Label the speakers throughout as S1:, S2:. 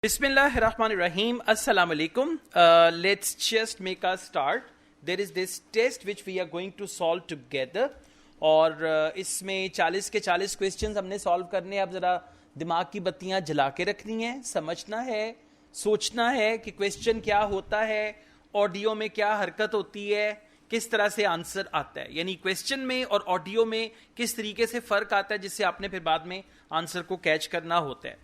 S1: Bismillahirrahmanirrahim. Assalamu alaikum. Let's just make a start. There is this test which we are going to solve together. और इसमें 40 के 40 questions हमने solve करने हैं. अब जरा दिमाग की बत्तियां जला के रखनी है, समझना है, सोचना है कि क्वेश्चन क्या होता है, ऑडियो में क्या हरकत होती है, किस तरह से आंसर आता है, यानी क्वेश्चन में और ऑडियो में किस तरीके से फर्क आता है जिससे आपने फिर बाद में आंसर को कैच करना होता है.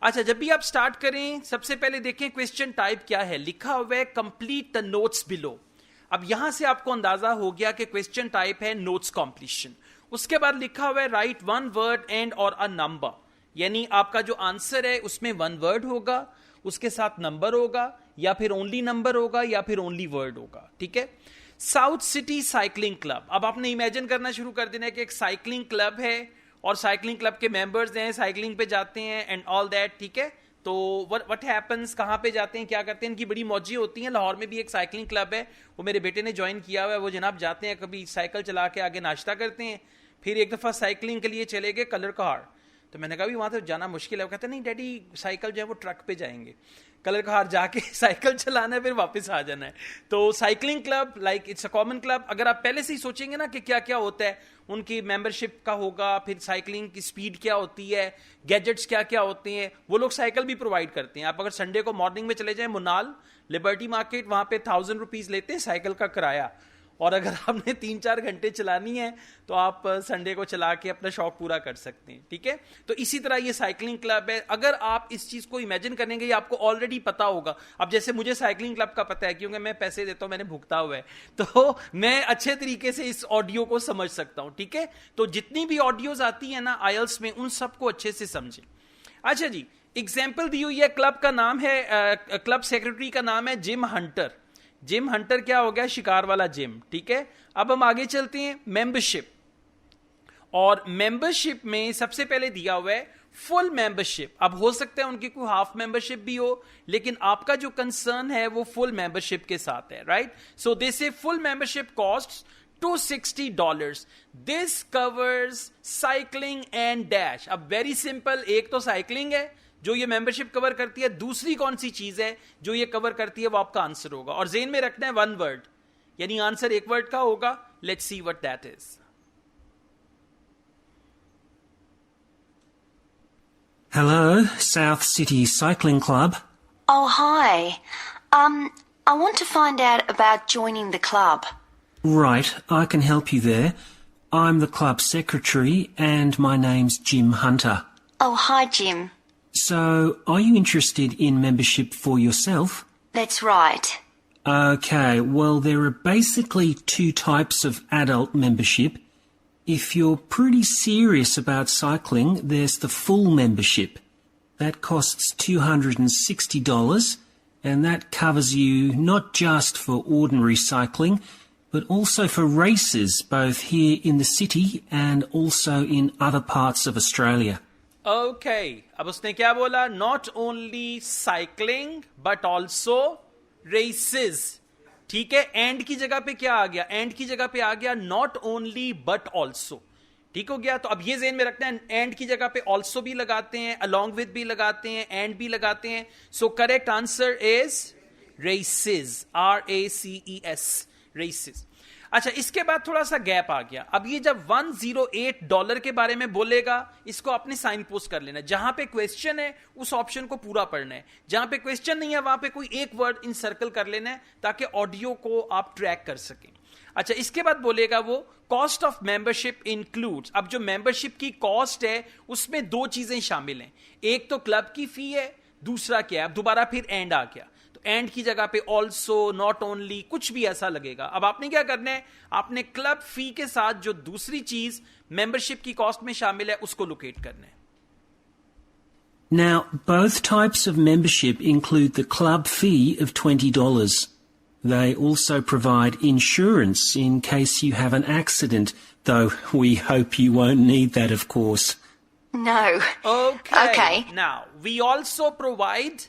S1: अच्छा, जब भी आप स्टार्ट करें सबसे पहले देखें क्वेश्चन टाइप क्या है. लिखा हुआ है कंप्लीट द नोट्स बिलो. अब यहां से आपको अंदाजा हो गया कि क्वेश्चन टाइप है नोट्स कंप्लीशन. उसके बाद लिखा हुआ है राइट वन वर्ड एंड और अ नंबर, यानी आपका जो आंसर है उसमें वन वर्ड होगा, उसके साथ नंबर होगा, या फिर ओनली नंबर होगा, या फिर ओनली वर्ड होगा. ठीक है. South city cycling club. अब आपने इमेजिन करना शुरू कर देना है कि एक साइकिलिंग क्लब है और साइकिलिंग क्लब के मेंबर्स हैं, साइकिलिंग पे जाते हैं एंड ऑल दैट. ठीक है. तो व्हाट हैपेंस, कहां पे जाते हैं, क्या करते हैं, इनकी बड़ी मौजी होती है. लाहौर में भी एक साइकिलिंग क्लब है, वो मेरे बेटे ने ज्वाइन किया हुआ है. वो जनाब जाते हैं, कभी साइकिल चला के आगे नाश्ता करते हैं, फिर एक दफा साइकिलिंग के लिए चले गए कलर कहार. तो मैंने कहा भी वहां तो जाना मुश्किल है. वो कहते नहीं डैडी साइकिल जो है वो ट्रक पे जाएंगे, कलर कहार जाके साइकिल चलाना है, फिर वापस आ जाना है. तो cycling club like it's a common club. अगर आप पहले से ही सोचेंगे ना कि क्या क्या होता है, उनकी मेंबरशिप का होगा, फिर साइकिलिंग की स्पीड क्या होती है, गैजेट्स क्या क्या होते हैं, वो लोग साइकिल भी प्रोवाइड करते हैं. आप अगर संडे को मॉर्निंग में चले जाएं मुनाल लिबर्टी मार्केट, वहां पे 1000 रुपीज लेते हैं साइकिल का किराया. और अगर आपने 3-4 घंटे चलानी है तो आप संडे को चला के अपना शौक पूरा कर सकते हैं. ठीक है. तो इसी तरह ये साइकिलिंग क्लब है. अगर आप इस चीज को इमेजिन करेंगे, ये आपको ऑलरेडी पता होगा. अब जैसे मुझे साइकिलिंग क्लब का पता है क्योंकि मैं पैसे देता हूं, मैंने भुगता हुआ है, तो मैं अच्छे तरीके से इस ऑडियो को समझ सकता हूं. ठीक है. तो जितनी भी ऑडियोज आती है ना आईएलटीएस में, उन सबको अच्छे से समझें. अच्छा जी, एग्जाम्पल दी हुई है. क्लब का नाम है, क्लब सेक्रेटरी का नाम है जिम हंटर. जिम हंटर क्या हो गया, शिकार वाला जिम. ठीक है. अब हम आगे चलते हैं. मेंबरशिप, और मेंबरशिप में सबसे पहले दिया हुआ है फुल मेंबरशिप. अब हो सकता है उनकी कोई हाफ मेंबरशिप भी हो, लेकिन आपका जो कंसर्न है वो फुल मेंबरशिप के साथ है. राइट. सो दिस से full membership cost $260. This covers cycling and dash. अब वेरी सिंपल, एक तो साइकिलिंग है जो ये मेंबरशिप कवर करती है, दूसरी कौन सी चीज है जो ये कवर करती है, वो आपका आंसर होगा. और जेन में रखना है वन वर्ड, यानी आंसर एक वर्ड का होगा. Let's see what that is.
S2: Hello, South City Cycling Club.
S3: Oh, hi. I want to find out about joining the club.
S2: Right, I can help you there. I'm the club secretary and my name's Jim Hunter.
S3: Oh, hi, Jim.
S2: So, are you interested in membership for yourself?
S3: That's right.
S2: Okay, well, there are basically two types of adult membership. If you're pretty serious about cycling, there's the full membership. That costs $260, and that covers you not just for ordinary cycling, but also for races, both here in the city and also in other parts of Australia.
S1: Okay, अब उसने क्या बोला, not only cycling but also races. ठीक है. And की जगह पे क्या आ गया, एंड की जगह पे आ गया नॉट ओनली बट ऑल्सो. ठीक हो गया. तो अब ये ज़हन में रखना है, एंड की जगह पे ऑल्सो भी लगाते हैं, अलोंग विद भी लगाते हैं, एंड भी लगाते हैं. So correct answer is races, RACES, races. अच्छा, इसके बाद थोड़ा सा गैप आ गया. अब ये जब $108 के बारे में बोलेगा, इसको आपने साइन पोस्ट कर लेना. जहां पे क्वेश्चन है उस ऑप्शन को पूरा पढ़ना है, जहां पे क्वेश्चन नहीं है वहां पे कोई एक वर्ड इन सर्कल कर लेना है ताकि ऑडियो को आप ट्रैक कर सकें. अच्छा, इसके बाद बोलेगा वो कॉस्ट ऑफ मेंबरशिप इंक्लूड्स. अब जो मेंबरशिप की कॉस्ट है उसमें दो चीजें शामिल हैं. एक तो क्लब की फी है, दूसरा क्या है, अब दोबारा फिर एंड आ गया. एंड की जगह पे ऑल्सो, नॉट ओनली, कुछ भी ऐसा लगेगा. अब आपने क्या करना है, आपने क्लब फी के साथ जो दूसरी चीज मेंबरशिप की कॉस्ट में शामिल है उसको लोकेट करना है.
S2: Now, both types of membership include the club fee of $20. They also provide insurance in case you have an accident, though we hope you won't need that, of course.
S3: No.
S1: Okay. Now, we also provide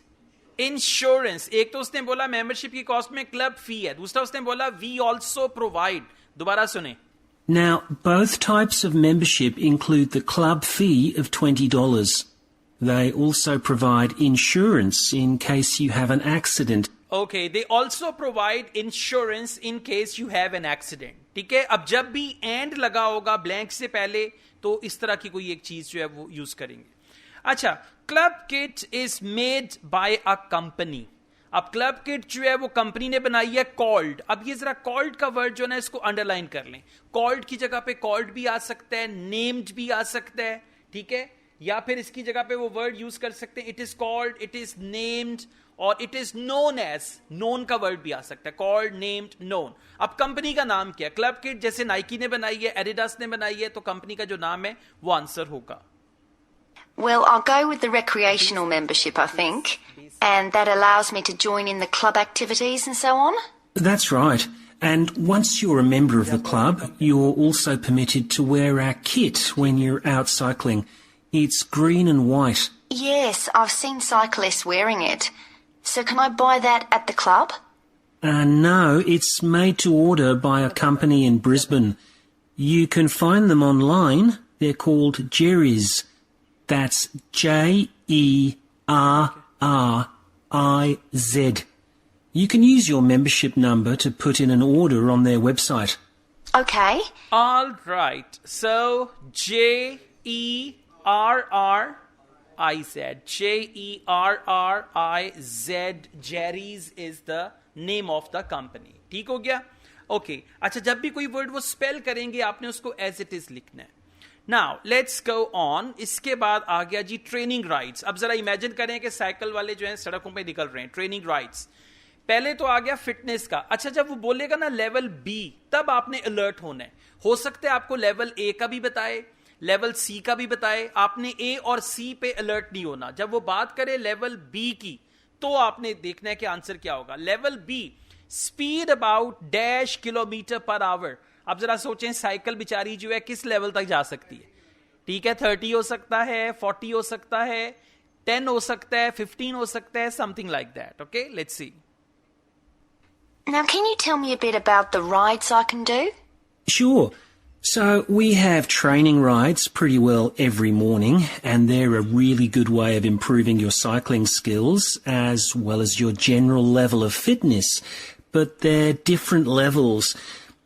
S1: insurance. एक तो उसने बोला membership की cost में club फी है, दूसरा उसने बोला वी ऑल्सो प्रोवाइड. दोबारा सुने.
S2: Now, both types of membership include the club fee of $20. They also provide insurance in case you have an accident.
S1: Okay, they also provide insurance in case you have an accident. ठीक है, अब जब भी and लगा होगा blank से पहले तो इस तरह की कोई एक चीज जो है वो यूज करेंगे. अच्छा, club kit is made by a company. अब क्लब किट जो है वो कंपनी ने बनाई है कॉल्ड. अब ये जरा कॉल्ड का वर्ड जो है ना इसको अंडरलाइन कर लें. कॉल्ड की जगह पे कॉल्ड भी आ सकता है, नेम्ड भी आ सकता है, ठीक है, या फिर इसकी जगह पे वो वर्ड यूज कर सकते हैं it is called, it is named और it is known as. Known का वर्ड भी आ सकता है, कॉल्ड, नेम्ड, नोन. अब कंपनी का नाम क्या है? क्लब किट जैसे नाइकी ने बनाई है, एडिडास ने बनाई है, तो कंपनी का जो नाम है वो आंसर होगा.
S3: Well, I'll go with the recreational membership, I think. And that allows me to join in the club activities and so on.
S2: That's right. And once you're a member of the club, you're also permitted to wear our kit when you're out cycling. It's green and white.
S3: Yes, I've seen cyclists wearing it. So can I buy that at the club?
S2: No, it's made to order by a company in Brisbane. You can find them online. They're called Jerry's. That's Jerriz. You can use your membership number to put in an order on their website.
S3: Okay.
S1: All right. So Jerriz. Jerriz. Jerry's is the name of the company. ठीक हो गया? Okay. अच्छा, जब भी कोई word वो spell करेंगे आपने उसको एज इट इज लिखना है. Now let's go on. इसके बाद आ गया जी ट्रेनिंग राइड्स. अब जरा इमेजिन करें कि साइकिल वाले जो हैं सड़कों पे निकल रहे हैं. Training rides. पहले तो आ गया फिटनेस का. अच्छा, जब वो बोलेगा ना लेवल बी, तब आपने अलर्ट होना है. हो सकता है आपको लेवल ए का भी बताए, लेवल सी का भी बताए. आपने ए और सी पे अलर्ट नहीं होना. जब वो बात करे लेवल बी की तो आपने देखना है कि आंसर क्या होगा. Level B, speed about dash kilometre per hour. अब जरा सोचें साइकिल बेचारी जो है किस लेवल तक जा सकती है. ठीक है, 30 हो सकता है, 40 हो सकता है, 10 हो सकता है, 15 हो सकता है, something like that. Okay, let's see.
S3: Now, can you tell me a bit about the rides I can do?
S2: Sure. So we have training rides pretty well every morning, and they're a really good way of improving your cycling skills as well as your general level of fitness. But they're different levels.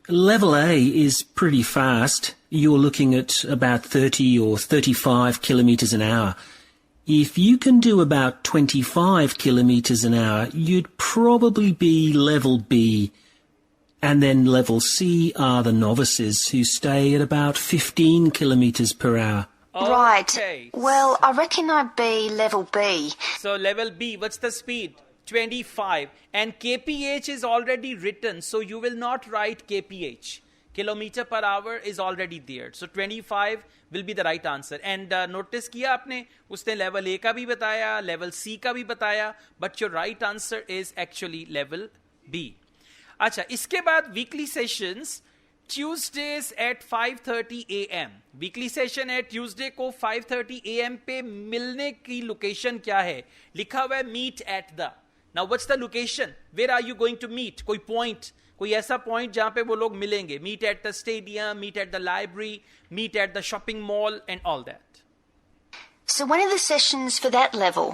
S2: Level A is pretty fast. You're looking at about 30 or 35 kilometres an hour. If you can do about 25 kilometres an hour, you'd probably be level B. And then level C are the novices who stay at about 15 kilometres per hour.
S3: Right.
S1: Okay.
S3: Well, I reckon I'd be level B.
S1: So level B, what's the speed? 25. And kph is already written, so you will not write kph. Kilometer per hour is already there. So 25 will be the right answer. And notice किया आपने, उसने level A का भी बताया, level C का भी बताया, but your right answer is actually level B. अच्छा, इसके बाद weekly sessions Tuesdays at 5:30 AM. Weekly session है ट्यूसडे को 5:30 AM पे. मिलने की लोकेशन क्या है? लिखा हुआ है meet at the. Now what's the location? Where are you going to meet? कोई पॉइंट, कोई ऐसा पॉइंट जहां पे वो लोग मिलेंगे. Meet at the stadium, meet at the library, meet at the shopping mall and all that.
S3: So when are the sessions for that level?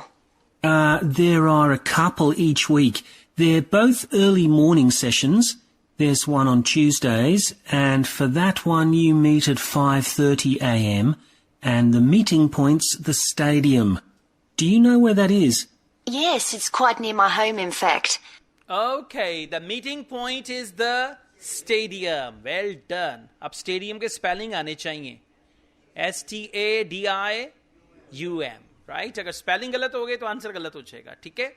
S2: There are a couple each week. They're both early morning sessions. There's one on Tuesdays, and for that one you meet at 5:30 AM, and the meeting point's the stadium. Do you know where that is?
S3: Yes, it's quite near my home, in fact.
S1: Okay, the meeting point is the stadium. Well done. अब stadium के spelling आने चाहिए. STADIUM, right? अगर spelling गलत हो गए तो answer गलत हो जाएगा. ठीक है?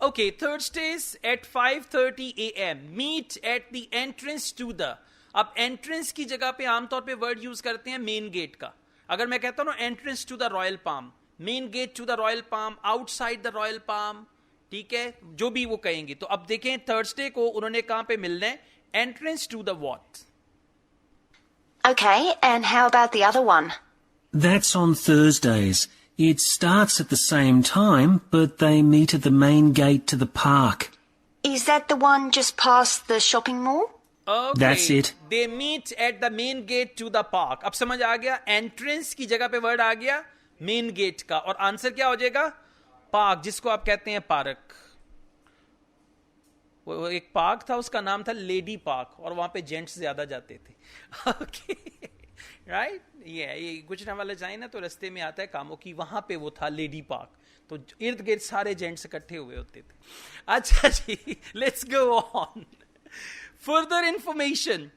S1: Okay, Thursdays at 5:30 AM. Meet at the entrance to the. अब entrance की जगह पे आमतौर पे वर्ड यूज करते हैं मेन गेट का. अगर मैं कहता हूं ना entrance to the Royal Palm, main gate to the Royal Palm, outside the Royal Palm, ठीक है, जो भी वो कहेंगे. तो अब देखें थर्सडे को उन्होंने कहां पे मिलना है? Entrance to the what.
S3: Okay, and how about the other one?
S2: That's on Thursdays. It starts at the same time, but they meet at the main gate to the park.
S3: Is that the one just past the shopping mall?
S1: Okay.
S2: That's it.
S1: They meet at the main gate to the park. अब समझ आ गया? Entrance की जगह पे word आ गया main gate का, और answer क्या हो जाएगा? पार्क, जिसको आप कहते हैं पार्क। वो एक पार्क था, उसका नाम था लेडी पार्क, और वहां पे जेंट्स ज्यादा जाते थे। Okay, right. ये गुजरने वाला जाए ना तो रास्ते में आता है कामों की, वहां पे वो था लेडी पार्क, तो इर्द गिर्द सारे जेंट्स इकट्ठे हुए होते थे। अच्छा जी, let's go on. Further information,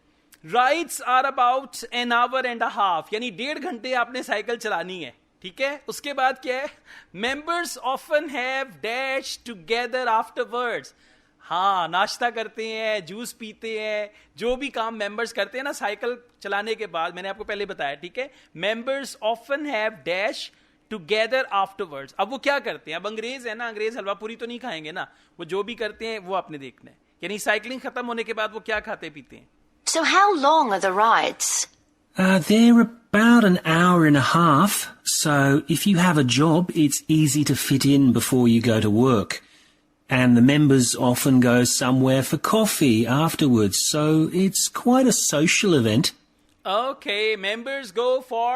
S1: rides are about an hour and a half, यानी 1.5 घंटे आपने साइकिल चलानी है, ठीक है। उसके बाद क्या है? Members often have dash together afterwards, हाँ, नाश्ता करते हैं, जूस पीते हैं, जो भी काम मेंबर्स करते हैं ना साइकिल चलाने के बाद, मैंने आपको पहले बताया, ठीक है। Members often have dash together afterwards. अब वो क्या करते हैं? अब अंग्रेज है ना, अंग्रेज हलवा पूरी तो नहीं खाएंगे ना, वो जो भी करते हैं वो आपने देखना है, यानी साइकिलिंग खत्म होने के बाद वो क्या खाते पीते हैं।
S3: So how long are the rides?
S2: They're about an hour and a half, so if you have a job, it's easy to fit in before you go to work. And the members often go somewhere for coffee afterwards, so it's quite a social event.
S1: Okay, members go for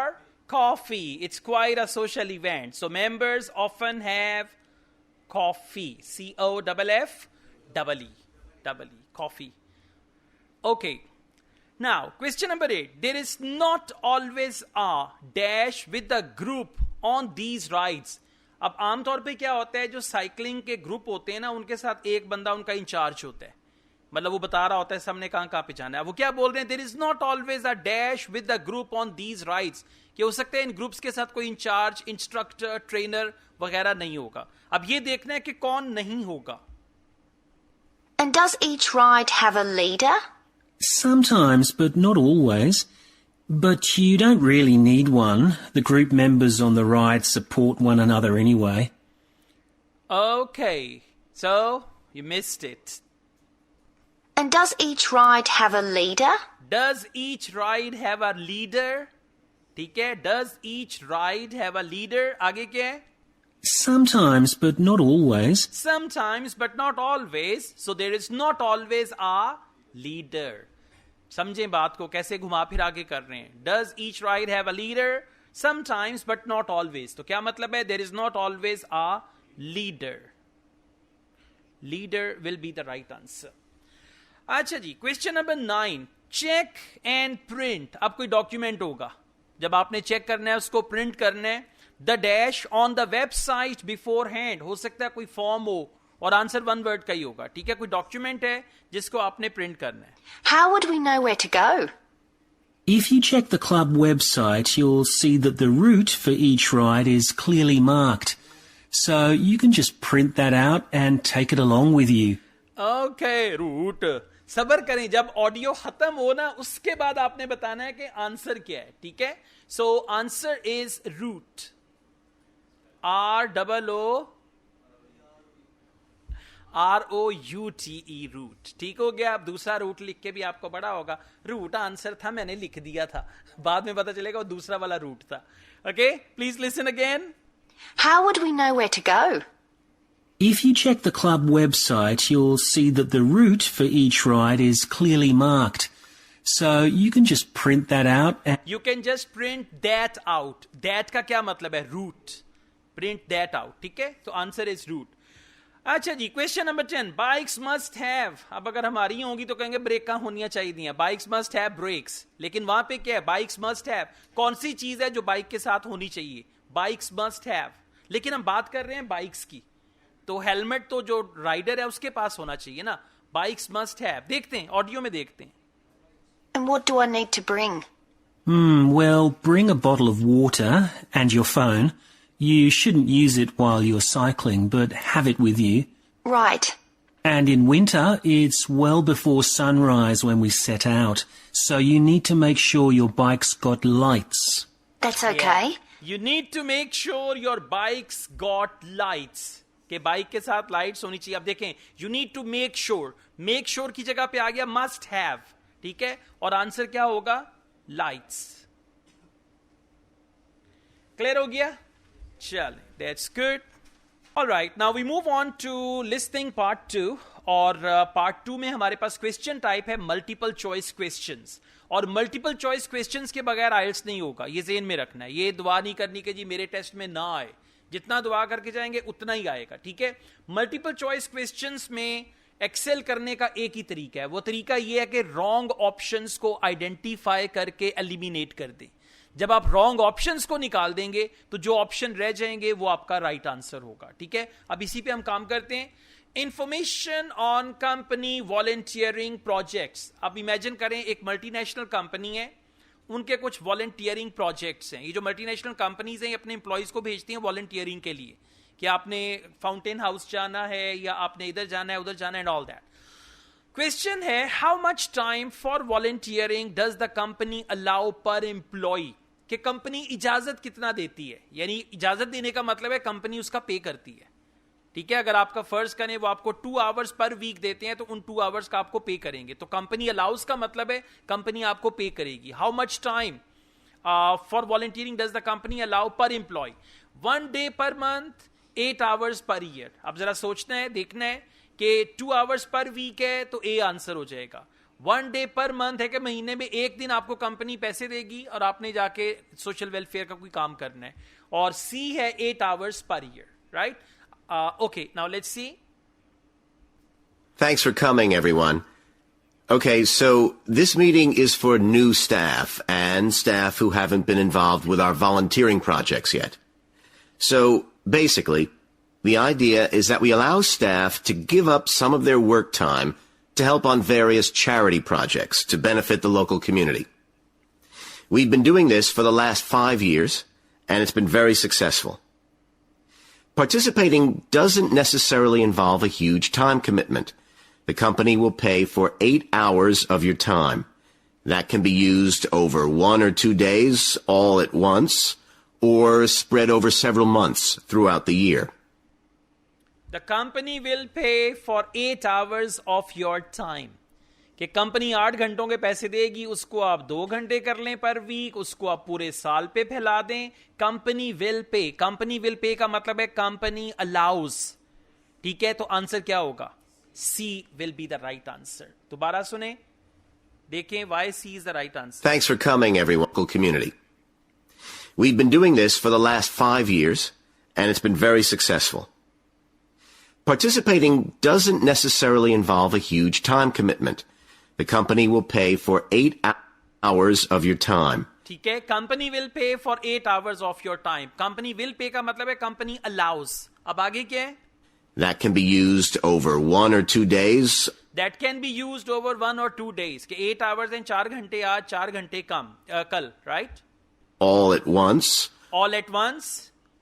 S1: coffee. It's quite a social event. So members often have coffee. C-O-F-F-E-E. Coffee. Okay. Now, question number 8. There is not always a dash with the group on these rides. अब आमतौर पे क्या होता है, जो cycling के group होते हैं ना, उनके साथ एक बंदा उनका इंचार्ज होता है, मतलब वो बता रहा होता है सबने कहां कहां पे जाना है। वो क्या बोल रहे हैं? There is not always a dash with the group on these rides, कि हो सकता है इन ग्रुप्स के साथ कोई इंचार्ज, इंस्ट्रक्टर, ट्रेनर वगैरह नहीं होगा। अब ये देखना है कि कौन नहीं होगा।
S3: And does each ride have a leader?
S2: Sometimes, but not always. But you don't really need one. The group members on the ride support one another anyway.
S1: Okay, so you missed it.
S3: And does each ride have a leader?
S1: Does each ride have a leader? ठीक है, does each ride have a leader? आगे क्या है?
S2: Sometimes, but not always.
S1: Sometimes, but not always. So there is not always a leader. समझें बात को, कैसे घुमा फिरा के कर रहे हैं। Does each ride have a leader? Sometimes, but not always. तो क्या मतलब है? There is not always a leader. Leader will be the right answer. अच्छा जी, question number 9. Check and print. अब कोई डॉक्यूमेंट होगा, जब आपने चेक करना है उसको प्रिंट करना है। The dash on the website before hand, हो सकता है कोई फॉर्म हो, और आंसर 1 वर्ड का ही होगा, ठीक है। कोई डॉक्यूमेंट है जिसको आपने प्रिंट करना है।
S3: How would we know where to go?
S2: If you check the club website, you'll see that the route for each ride is clearly marked. So you can just print that out and take it along with you.
S1: Okay, route. सबर करें, जब audio खत्म हो ना उसके बाद आपने बताना है कि आंसर क्या है, ठीक है। So answer is route, ROUTE, route. ठीक हो गया। अब दूसरा रूट लिख के भी आपको बड़ा होगा। रूट आंसर था, मैंने लिख दिया था, बाद में पता चलेगा वो दूसरा वाला रूट था। Okay, please listen again.
S3: How would we know where to go?
S2: If you check the club website, you'll see that the route for each ride is clearly marked. So you can just print that out and
S1: You can just print that out. That का क्या मतलब है? Route. Print that out, ठीक है। तो answer is root. अच्छा जी, question number 10. Bikes must have, अब अगर हमारी होंगी तो कहेंगे ब्रेक होनी चाहिए। बाइक्स मस्ट हैव ब्रेक्स, लेकिन वहां पे क्या है? Bikes must have. कौन सी चीज है जो बाइक के साथ होनी चाहिए? Bikes must have. लेकिन हम बात कर रहे हैं बाइक्स की, तो हेलमेट तो जो राइडर है उसके पास होना चाहिए ना। Bikes must have. देखते हैं, ऑडियो में देखते हैं।
S3: And what do I need to bring?
S2: well, bring a bottle of water and your phone. You shouldn't use it while you're cycling, but have it with you.
S3: Right.
S2: And in winter, it's well before sunrise when we set out, so you need to make sure your bike's got lights.
S3: That's okay.
S1: You need to make sure your bike's got lights. कि bike के साथ lights होनी चाहिए। अब देखें, you need to make sure. Make sure की जगह पे आ गया must have, ठीक है, और आंसर क्या होगा? लाइट्स। क्लियर हो गया? चल, that's good. Alright, now we move on to listening part 2. और पार्ट 2 में हमारे पास क्वेश्चन टाइप है मल्टीपल चॉइस क्वेश्चंस. और मल्टीपल चॉइस क्वेश्चंस के बगैर आइल्स नहीं होगा, ये ज़हन में रखना है. ये दुआ नहीं करनी कि जी मेरे टेस्ट में ना आए, जितना दुआ करके जाएंगे उतना ही आएगा. ठीक है. मल्टीपल चॉइस क्वेश्चंस में एक्सेल करने का एक ही तरीका है. वो तरीका ये है कि रॉन्ग ऑप्शंस को आइडेंटिफाई करके एलिमिनेट कर दें. जब आप रॉन्ग ऑप्शंस को निकाल देंगे तो जो ऑप्शन रह जाएंगे वो आपका राइट आंसर होगा. ठीक है. अब इसी पे हम काम करते हैं. Information on company volunteering projects. अब इमेजिन करें एक मल्टीनेशनल कंपनी है, उनके कुछ वॉलंटियरिंग प्रोजेक्ट्स हैं. ये जो मल्टीनेशनल कंपनीज हैं ये अपने एम्प्लॉइज को भेजती हैं वॉलंटियरिंग के लिए कि आपने फाउंटेन हाउस जाना है या आपने इधर जाना है उधर जाना है एंड ऑल दैट. क्वेश्चन है how much time for volunteering does the company allow per employ. कि कंपनी इजाजत कितना देती है. यानी इजाजत देने का मतलब है कंपनी उसका पे करती है. ठीक है. अगर आपका फर्ज करें वो आपको 2 आवर्स पर वीक देते हैं तो उन 2 आवर्स का आपको पे करेंगे. तो कंपनी अलाउज का मतलब है कंपनी आपको पे करेगी. How much time for volunteering does the company allow per employ. 1 day per month, 8 hours per year. अब जरा सोचना है, देखना है कि 2 hours पर वीक है तो ए आंसर हो जाएगा. 1 day पर मंथ है कि महीने में एक दिन आपको कंपनी पैसे देगी और आपने जाके सोशल वेलफेयर का कोई काम करना है. और सी है 8 hours per year. Right. Okay, now let's see.
S4: Thanks for coming, everyone. Okay, so this meeting is for new staff and staff who haven't been involved with our volunteering projects yet. So, basically, the idea is that we allow staff to give up some of their work time to help on various charity projects to benefit the local community. We've been doing this for the last 5 years, and it's been very successful. Participating doesn't necessarily involve a huge time commitment. The company will pay for 8 hours of your time. That can be used over 1 or 2 days all at once, or spread over several months throughout the year.
S1: The company will pay for 8 hours of your time. कि company 8 घंटों के पैसे देगी, उसको आप 2 घंटे कर लें पर वीक, उसको आप पूरे साल पे फैला दें. Company will pay. Company will pay का मतलब है कंपनी अलाउज. ठीक है. तो आंसर क्या होगा? C will be the right answer. दोबारा सुने, देखें why C is the right answer.
S4: Thanks for coming, everyone. Local community. We've been doing this for the last 5 years, and it's been very successful. Participating doesn't necessarily involve a huge time commitment. The company will pay for 8 hours of your time.
S1: ठीक है. Company will pay for 8 hours of your time. Company will pay का मतलब है company allows. अब आगे क्या है?
S4: That can be used over 1 or 2 days.
S1: That can be used over 1 or 2 days. कि 8 hours हैं, 4 घंटे आज, 4 घंटे कल. Right.
S4: All at once.
S1: All at once.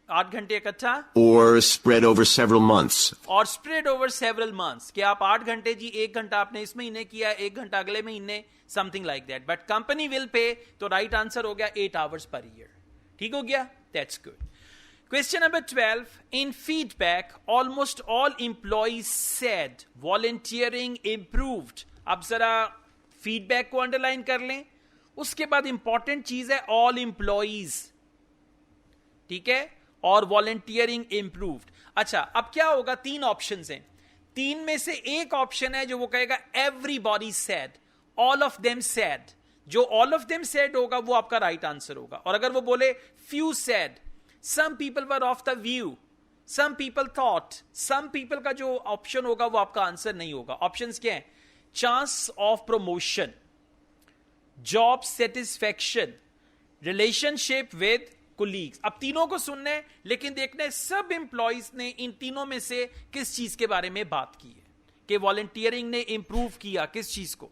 S1: 8 घंटे इकट्ठा.
S4: Or spread over several months.
S1: और spread over several months. कि आप 8 घंटे जी, 1 घंटा आपने इस महीने किया, 1 घंटा अगले महीने, something like that. But company will pay, तो right answer हो गया 8 hours per year. ठीक हो गया? That's good. Question number 12. In feedback, almost all employees said volunteering improved. अब जरा feedback को underline कर लें. उसके बाद important चीज है all employees. ठीक है. और वॉलंटियरिंग इंप्रूव्ड. अच्छा, अब क्या होगा? 3 ऑप्शंस हैं. 3 में से एक ऑप्शन है जो वो कहेगा everybody said, all of them said. जो ऑल ऑफ देम सेड होगा वो आपका राइट आंसर होगा. और अगर वो बोले few said, some people were of the view, some people thought, some people का जो ऑप्शन होगा वो आपका आंसर नहीं होगा. ऑप्शंस क्या है? Chance of promotion, job satisfaction, relationship with colleagues. अब तीनों को सुनना है, लेकिन देखना है सब एम्प्लॉइज ने इन तीनों में से किस चीज के बारे में बात की है कि वॉलंटियरिंग ने इंप्रूव किया किस चीज को.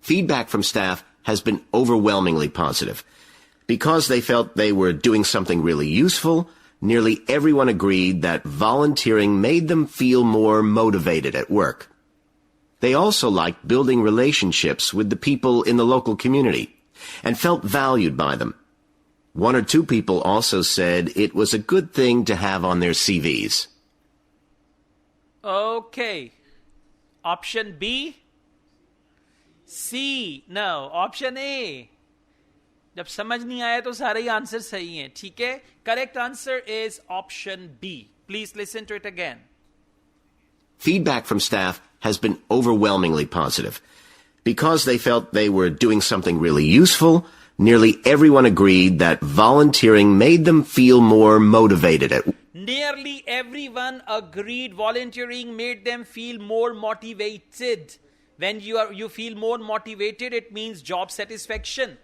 S4: Feedback from staff has been overwhelmingly positive. Because they felt they were doing something really useful, nearly everyone agreed that volunteering made them feel more motivated at work. They also liked building relationships with the people in the local community and felt valued by them. 1 or 2 people also said it was a good thing to have on their CVs.
S1: Okay. Option B? C? No. Option A? जब समझ नहीं आया तो सारे ही answer सही हैं, ठीक है. Correct answer is option B. Please listen to it again.
S4: Feedback from staff has been overwhelmingly positive. Because they felt they were doing something really useful, nearly everyone agreed that volunteering made them feel more motivated at
S1: Nearly everyone agreed volunteering made them feel more motivated. When you feel more motivated, it means job satisfaction.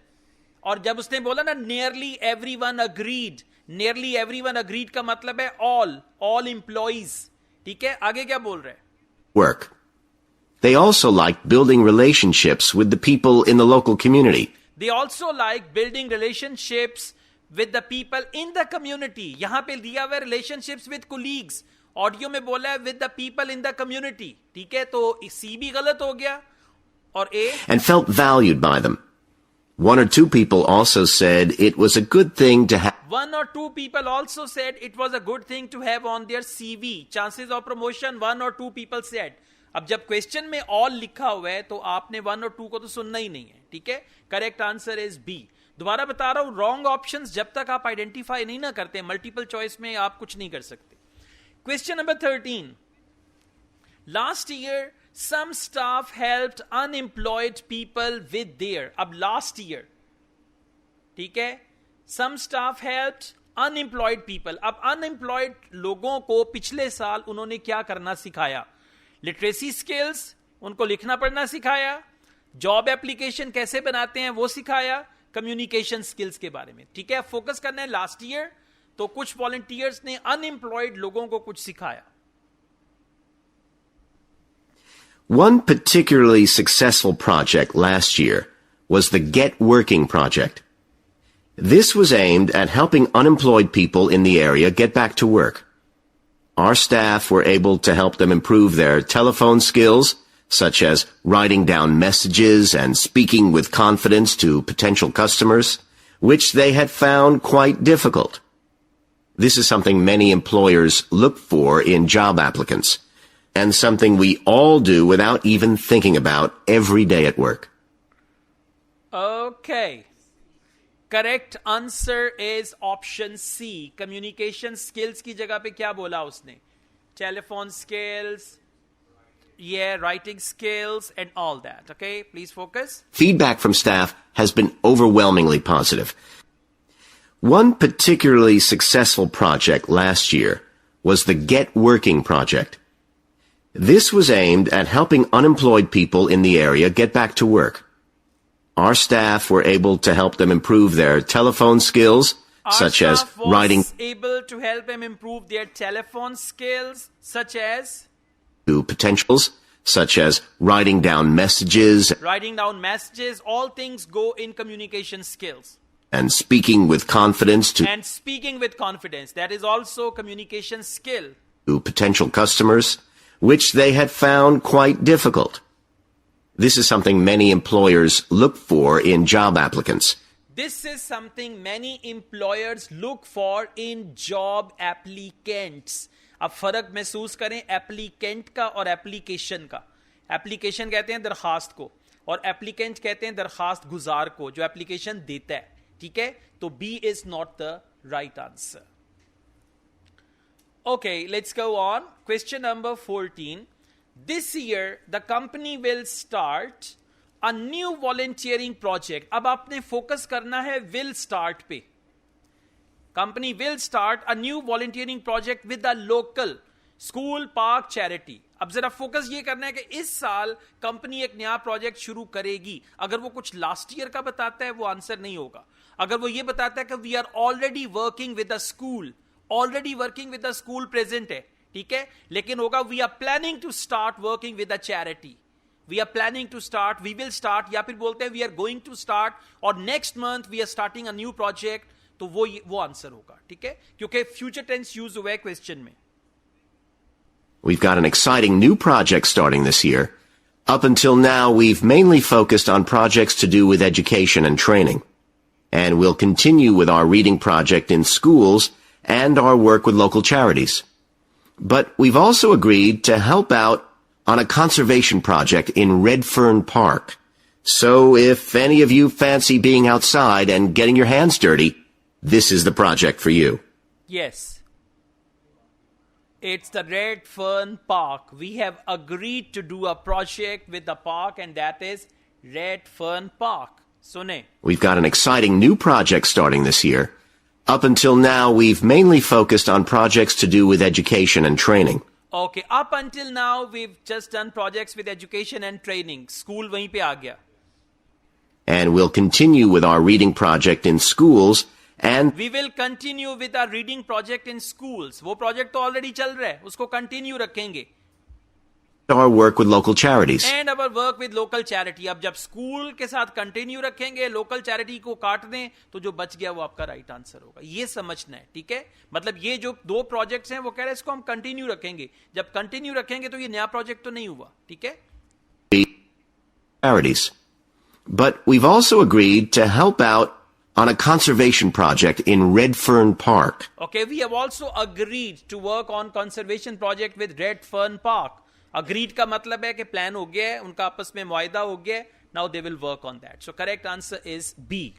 S1: और जब उसने बोला ना nearly everyone agreed, nearly everyone agreed का मतलब है all employees. ठीक है, आगे क्या बोल रहे हैं?
S4: work. They also liked building relationships with the people in the local community.
S1: They also like building relationships with the people in the community. यहां पे दिया हुआ relationships with colleagues. ऑडियो में बोला है with the people in the community. ठीक है, तो सी भी गलत हो गया. और ए?
S4: And felt valued by them. One or two people also said it was a good thing to have.
S1: One or two people also said it was a good thing to have on their CV. Chances of promotion, one or two people said. अब जब question में all लिखा हुआ है तो आपने one और to को तो सुनना ही नहीं है, ठीक है. Correct answer is B. दोबारा बता रहा हूं, रॉन्ग ऑप्शंस जब तक आप आइडेंटिफाई नहीं ना करते, मल्टीपल चॉइस में आप कुछ नहीं कर सकते. Question number 13. Last year some staff helped unemployed people with their. अब लास्ट ईयर, ठीक है, some staff helped unemployed people. अब अनएम्प्लॉयड लोगों को पिछले साल उन्होंने क्या करना सिखाया? लिटरेसी स्किल्स, उनको लिखना पढ़ना सिखाया. जॉब एप्लीकेशन कैसे बनाते हैं वो सिखाया. कम्युनिकेशन स्किल्स के बारे में, ठीक है. फोकस करना है लास्ट ईयर. तो कुछ वॉलंटियर्स ने अनएम्प्लॉयड लोगों को कुछ सिखाया.
S4: One particularly successful project last year was the Get Working project. This was aimed at helping unemployed people in the area get back to work. Our staff were able to help them improve their telephone skills, such as writing down messages and speaking with confidence to potential customers, which they had found quite difficult. This is something many employers look for in job applicants, and something we all do without even thinking about every day at work.
S1: Okay. Correct answer is option C. Communication skills की जगह पे क्या बोला उसने? Telephone skills, writing skills and all that. Okay, please focus.
S4: Feedback from staff has been overwhelmingly positive. One particularly successful project last year was the Get Working project. This was aimed at helping unemployed people in the area get back to work. Our staff were able to help them improve their telephone skills, such as writing.
S1: Able to help them improve their telephone skills, such as
S4: to potentials, such as writing down messages.
S1: Writing down messages. All things go in communication skills.
S4: And speaking with confidence to.
S1: And speaking with confidence. That is also communication skill.
S4: To potential customers, which they had found quite difficult. This is something many employers look for in job applicants.
S1: This is something many employers look for in job applicants. अब फर्क महसूस करें applicant का और application का. Application कहते हैं दरखास्त को और एप्लीकेंट कहते हैं दरखास्त गुजार को, जो एप्लीकेशन देता है, ठीक है. तो B is not the right answer. Okay, let's go on. Question number 14. This year, the company will start a new volunteering project. अब आपने फोकस करना है will start पे. Company will start a new volunteering project with a local school park charity. अब जरा focus ये करना है कि इस साल कंपनी एक नया प्रोजेक्ट शुरू करेगी. अगर वो कुछ लास्ट ईयर का बताता है वो आंसर नहीं होगा. अगर वो ये बताता है कि we are already working with a school, already working with a school present है, ठीक है, लेकिन होगा we are planning to start working with a charity, we are planning to start, we will start, या फिर बोलते हैं we are going to start और next month we are starting a new project, तो वो आंसर होगा, ठीक है, क्योंकि फ्यूचर टेंस यूज हुआ है क्वेश्चन में.
S4: We've got an exciting new project starting this year. Up until now, we've mainly focused on projects to do with education and training. And we'll continue with our reading project in schools and our work with local charities. But we've also agreed to help out on a conservation project in Redfern Park, So if any of you fancy being outside and getting your hands dirty, this is the project for you.
S1: Yes. It's the Red Fern Park. We have agreed to do a project with the park, and that is Red Fern Park. Sune.
S4: We've got an exciting new project starting this year. Up until now, we've mainly focused on projects to do with education and training.
S1: Okay, up until now, we've just done projects with education and training. School wahin pe aa gaya.
S4: And we'll continue with our reading project in schools and
S1: We will continue with our reading project in schools. वो project तो already चल रहा है, उसको continue रखेंगे.
S4: our work with local charities.
S1: And our work with local charity. अब जब school के साथ कंटिन्यू रखेंगे, लोकल चैरिटी को काट दें, तो जो बच गया वो आपका राइट आंसर होगा. ये समझना है, ठीक है? मतलब ये जो दो प्रोजेक्ट्स हैं वो कह रहे हैं इसको हम कंटिन्यू रखेंगे. जब कंटिन्यू रखेंगे तो ये नया प्रोजेक्ट तो नहीं हुआ, ठीक है?
S4: Charities. But we've also agreed to help out on a conservation project in Red Fern Park.
S1: Okay, we have also agreed to work on conservation project with Red Fern Park. Agreed का मतलब है कि plan हो गया है, उनका आपस में मुआहिदा हो गया है. Now they will work on that. So correct answer is B.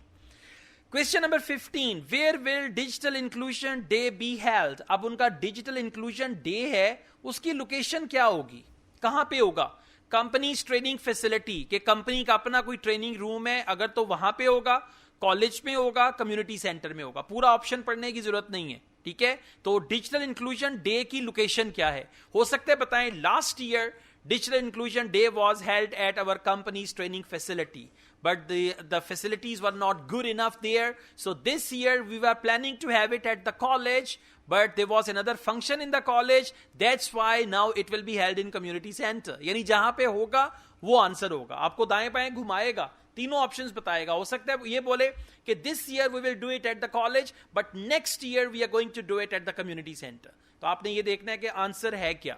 S1: Question number 15. Where will Digital Inclusion Day be held? अब उनका Digital Inclusion Day है, उसकी लोकेशन क्या होगी? कहां पे होगा? कंपनीज ट्रेनिंग फैसिलिटी के कंपनी का अपना कोई ट्रेनिंग रूम है, अगर तो वहां पे होगा, कॉलेज में होगा, कम्युनिटी सेंटर में होगा. पूरा ऑप्शन पढ़ने की जरूरत नहीं है, ठीक है? तो डिजिटल इंक्लूजन डे की लोकेशन क्या है? हो सकता है बताएं. Last year digital inclusion day was held at our company's training facility, but the facilities were not good enough there. So this year we were planning to have it at the college, but there was another function in the college. That's why now it will be held in community center. यानी जहां पे होगा वो answer होगा. आपको दाएं बाएं घुमाएगा, तीनों ऑप्शंस बताएगा. हो सकता है ये बोले कि this year we will do it at the college, but next year we are going to do it at the community center. तो आपने ये देखना है कि आंसर है क्या.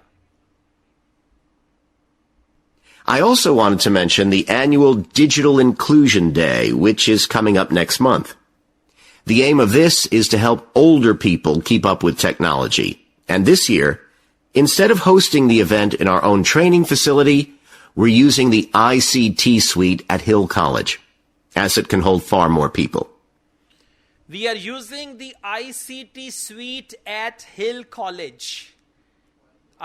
S4: I also wanted to mention the annual Digital Inclusion Day, which is coming up next month. The aim of this is to help older people keep up with technology. And this year, instead of hosting the event in our own training facility, we're using the ICT suite at Hill College, as it can hold far more people.
S1: We are using the ICT suite at Hill College.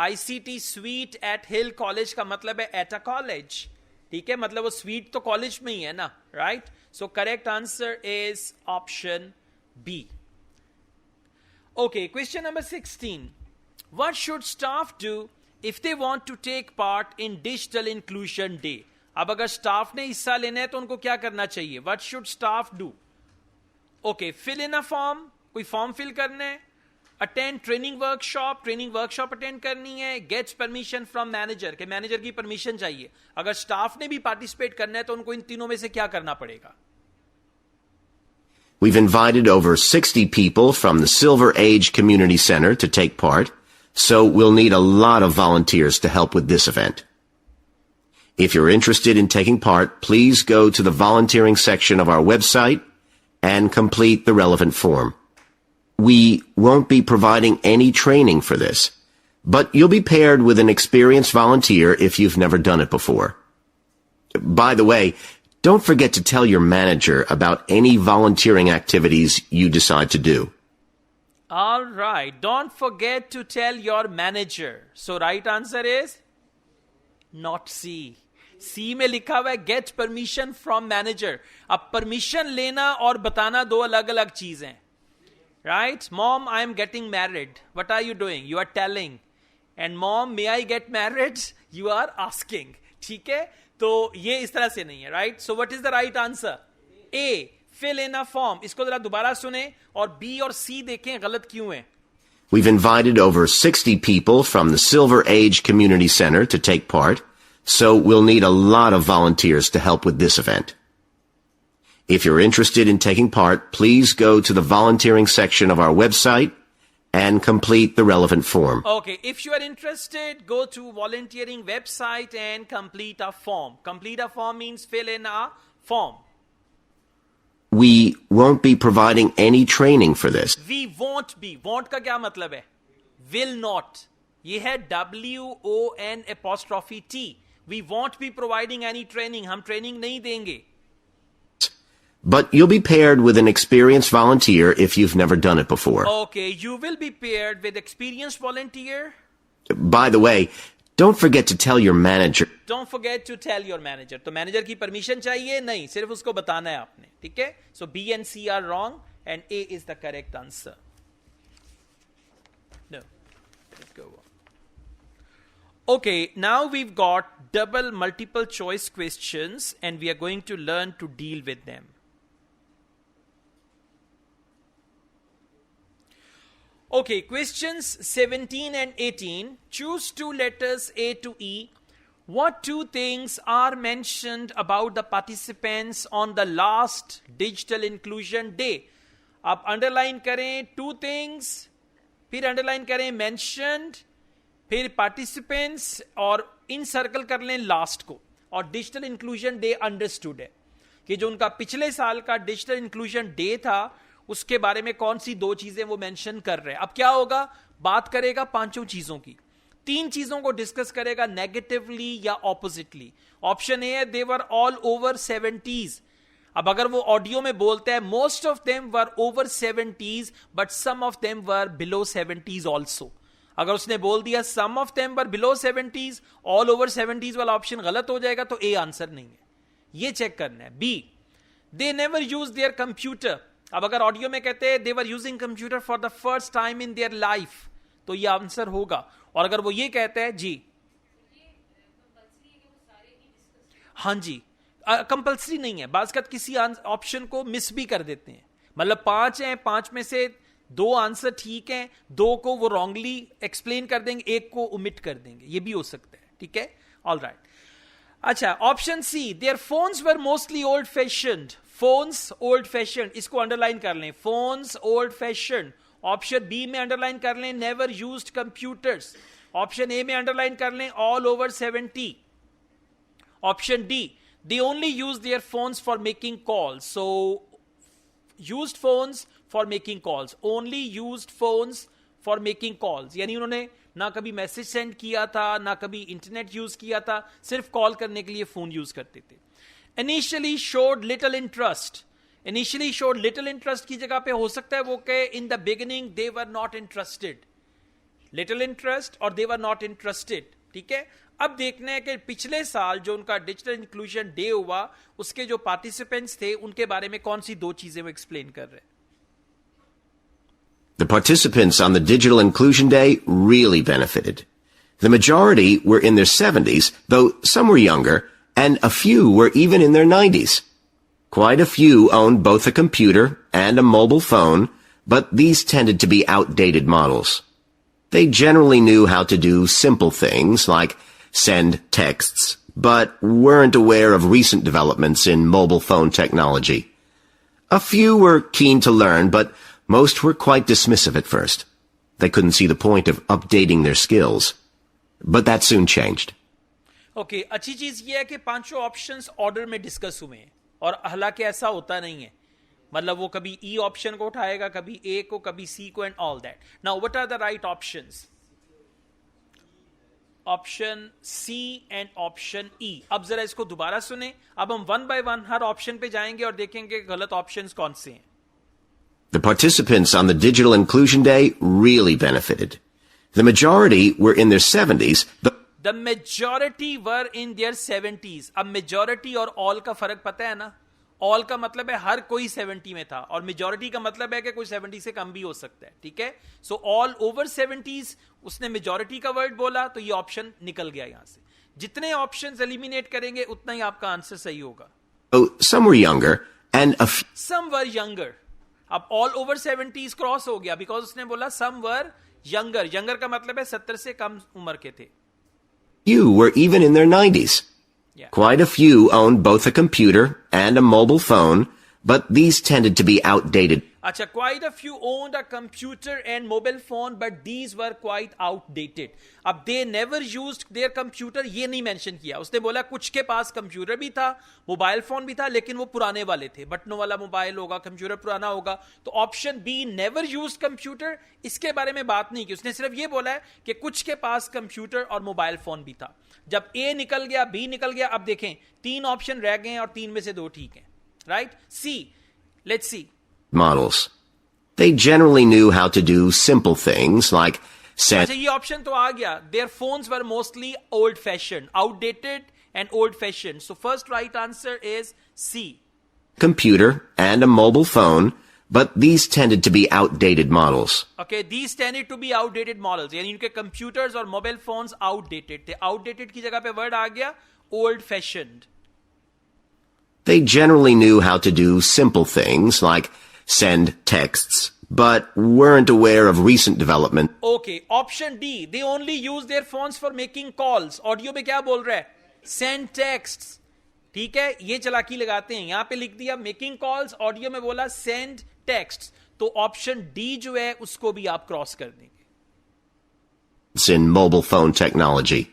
S1: ICT suite at Hill College का मतलब है at a college, ठीक है? मतलब वो suite तो college में ही है ना, right? So correct answer is option B. Okay, question number 16. What should staff do if they want to take part in Digital Inclusion Day? अब अगर स्टाफ ने हिस्सा लेना है तो उनको क्या करना चाहिए? What should staff do? Okay, fill in a form. कोई फॉर्म फिल करना है. अटेंड ट्रेनिंग वर्कशॉप अटेंड करनी है. गेट्स परमिशन फ्रॉम मैनेजर, के मैनेजर की परमिशन चाहिए. अगर स्टाफ ने भी पार्टिसिपेट करना है तो उनको इन तीनों में से क्या करना पड़ेगा?
S4: We've invited over 60 people from the Silver Age Community Center to take part, so we'll need a lot of volunteers to help with this event. If you're interested in taking part, please go to the volunteering section of our website and complete the relevant form. We won't be providing any training for this, but you'll be paired with an experienced volunteer if you've never done it before. By the way, don't forget to tell your manager about any volunteering activities you decide to do.
S1: All right, don't forget to tell your manager. So right answer is not C. C में लिखा हुआ है get permission from manager. अब permission लेना और बताना दो अलग अलग चीजें. Right? Mom, I am getting married. What are you doing? You are telling. And mom, may I get married? You are asking. ठीक है? तो ये इस तरह से नहीं है. Right? So what is the right answer? A. Fill in a form. इसको जरा दोबारा सुने और B और C देखें गलत क्यों है.
S4: We've invited over 60 people from the Silver Age Community Center to take part, so we'll need a lot of volunteers to help with this event. If you're interested in taking part, please go to the volunteering section of our website and complete the relevant form.
S1: Okay, if you are interested, go to volunteering website and complete a form. Complete a form means fill in a form.
S4: We won't be providing any training for this.
S1: We won't be. Won't का क्या मतलब है? Will not. ये है WON apostrophe T. We won't be providing any training, हम training नहीं देंगे.
S4: But you'll be paired with an experienced volunteer if you've never done it before.
S1: Okay, you will be paired with experienced volunteer.
S4: By the way, don't forget to tell your manager.
S1: Don't forget to tell your manager. तो manager की permission चाहिए नहीं, सिर्फ उसको बताना है आपने. ठीक है? So B and C are wrong and A is the correct answer. No. Let's go on. Okay, now we've got double multiple choice questions and we are going to learn to deal with them. Okay, questions 17 and 18. Choose two letters A to E. What two things are mentioned about the participants on the last Digital Inclusion Day? आप underline करें two things, फिर underline करें mentioned, फिर participants और in circle कर लें last को. और Digital Inclusion Day understood है कि जो उनका पिछले साल का Digital Inclusion Day था उसके बारे में कौन सी दो चीजें वो मेंशन कर रहे हैं. अब क्या होगा, बात करेगा पांचों चीजों की, तीन चीजों को डिस्कस करेगा नेगेटिवली या ऑपोजिटली. ऑप्शन ए है दे वर ऑल ओवर 70s. अब अगर वो ऑडियो में बोलते हैं most of them were over 70s but some of them were below 70s also. अगर उसने बोल दिया some of them were below 70s, all over 70s वाला ऑप्शन गलत हो जाएगा, तो ए आंसर नहीं है. ये चेक करना है. B, they never use their computer. अब अगर ऑडियो में कहते हैं they were using computer for the first time in their life, तो ये आंसर होगा. और अगर वो ये कहते हैं जी, हाँ जी, कंपल्सरी नहीं है. बाज़ किसी ऑप्शन को मिस भी कर देते हैं. मतलब 5 हैं, 5 में से 2 आंसर ठीक हैं, 2 को वो रॉन्गली एक्सप्लेन कर देंगे, 1 को ओमिट कर देंगे. ये भी हो सकता है. ठीक है, ऑल राइट. अच्छा, option C, their phones were mostly old fashioned. Phones old fashion, इसको अंडरलाइन कर लें, phones old fashion. Option B में अंडरलाइन कर लें never used computers. Option A में अंडरलाइन कर लें all over 70. Option D, they only use their phones for making calls. So used phones for making calls, only used phones for making calls, यानी उन्होंने ना कभी message send किया था, ना कभी इंटरनेट यूज किया था, सिर्फ कॉल करने के लिए फोन यूज करते थे. Initially showed little interest. Initially showed little interest की जगह पे हो सकता है वो कहे in the beginning they were not interested. Little interest और they were not interested. ठीक है, अब देखना है कि पिछले साल जो उनका डिजिटल इंक्लूजन डे हुआ उसके जो पार्टिसिपेंट्स थे उनके बारे में कौन सी दो चीजें वो एक्सप्लेन कर रहे हैं.
S4: The participants on the Digital Inclusion Day really benefited. The majority were in their 70s, though some were younger, and a few were even in their 90s. Quite a few owned both a computer and a mobile phone, but these tended to be outdated models. They generally knew how to do simple things like send texts, but weren't aware of recent developments in mobile phone technology. A few were keen to learn, but most were quite dismissive at first. They couldn't see the point of updating their skills. But that soon changed.
S1: Okay, अच्छी चीज ये है कि पांचों options order में discuss हुए हैं और हालांकि ऐसा होता नहीं है. मतलब वो कभी ई ऑप्शन को उठाएगा, कभी ए को, कभी सी को, and all that. Now what are the right options? Option C and option E. अब जरा इसको दोबारा सुने. अब हम 1 by 1 हर ऑप्शन पे जाएंगे और देखेंगे गलत ऑप्शंस कौन से हैं.
S4: The participants on the Digital Inclusion Day really benefited. The majority were in their 70s.
S1: The majority were in their 70s. अब majority और all का फर्क पता है ना? All का मतलब है हर कोई 70 में था और majority का मतलब है कि कोई 70 से कम भी हो सकता है. ठीक है, so all over 70s, उसने majority का वर्ड बोला तो ये ऑप्शन निकल गया यहां से. जितने ऑप्शंस एलिमिनेट करेंगे उतना ही आपका आंसर सही होगा.
S4: Oh, some were younger and
S1: some were younger. अब all over 70s क्रॉस हो गया बिकॉज उसने बोला some were younger. younger का मतलब है 70 से कम उम्र के थे.
S4: Few were even in their 90s.
S1: Yeah.
S4: Quite a few owned both a computer and a mobile phone, but these tended to be outdated.
S1: अच्छा, quite a few owned a computer and mobile phone, but these were quite outdated. अब they never used their computer, ये नहीं mention किया. उसने बोला कुछ के पास computer भी था, मोबाइल फोन भी था, लेकिन वो पुराने वाले थे. बटनों वाला मोबाइल होगा, कंप्यूटर पुराना होगा. तो option B, never used computer, इसके बारे में बात नहीं की. उसने सिर्फ ये बोला है कि कुछ के पास कंप्यूटर और मोबाइल फोन भी था. जब ए निकल गया, बी निकल गया, अब देखें 3 ऑप्शन रह गए हैं और 3 में से 2 ठीक हैं. Right? C, let's see.
S4: Models. They generally knew how to do simple things like
S1: अच्छा,
S4: send
S1: ये ऑप्शन तो आ गया. Their phones were mostly old fashioned, outdated and old fashioned. So first right answer is C.
S4: computer and a mobile phone, but these tended to be outdated models.
S1: Okay, these tended to be outdated models. यानी इनके computers और mobile phones outdated थे. Outdated की जगह पे word आ गया old fashioned.
S4: They generally knew how to do simple things like send texts, but weren't aware of recent development.
S1: Okay, option D. They only use their phones for making calls. Audio में क्या बोल रहा है? Send texts. ठीक है, ये चलाकी लगाते हैं. यहां पे लिख दिया making calls, ऑडियो में बोला send texts. तो ऑप्शन डी जो है उसको भी आप क्रॉस कर देंगे.
S4: In mobile phone technology.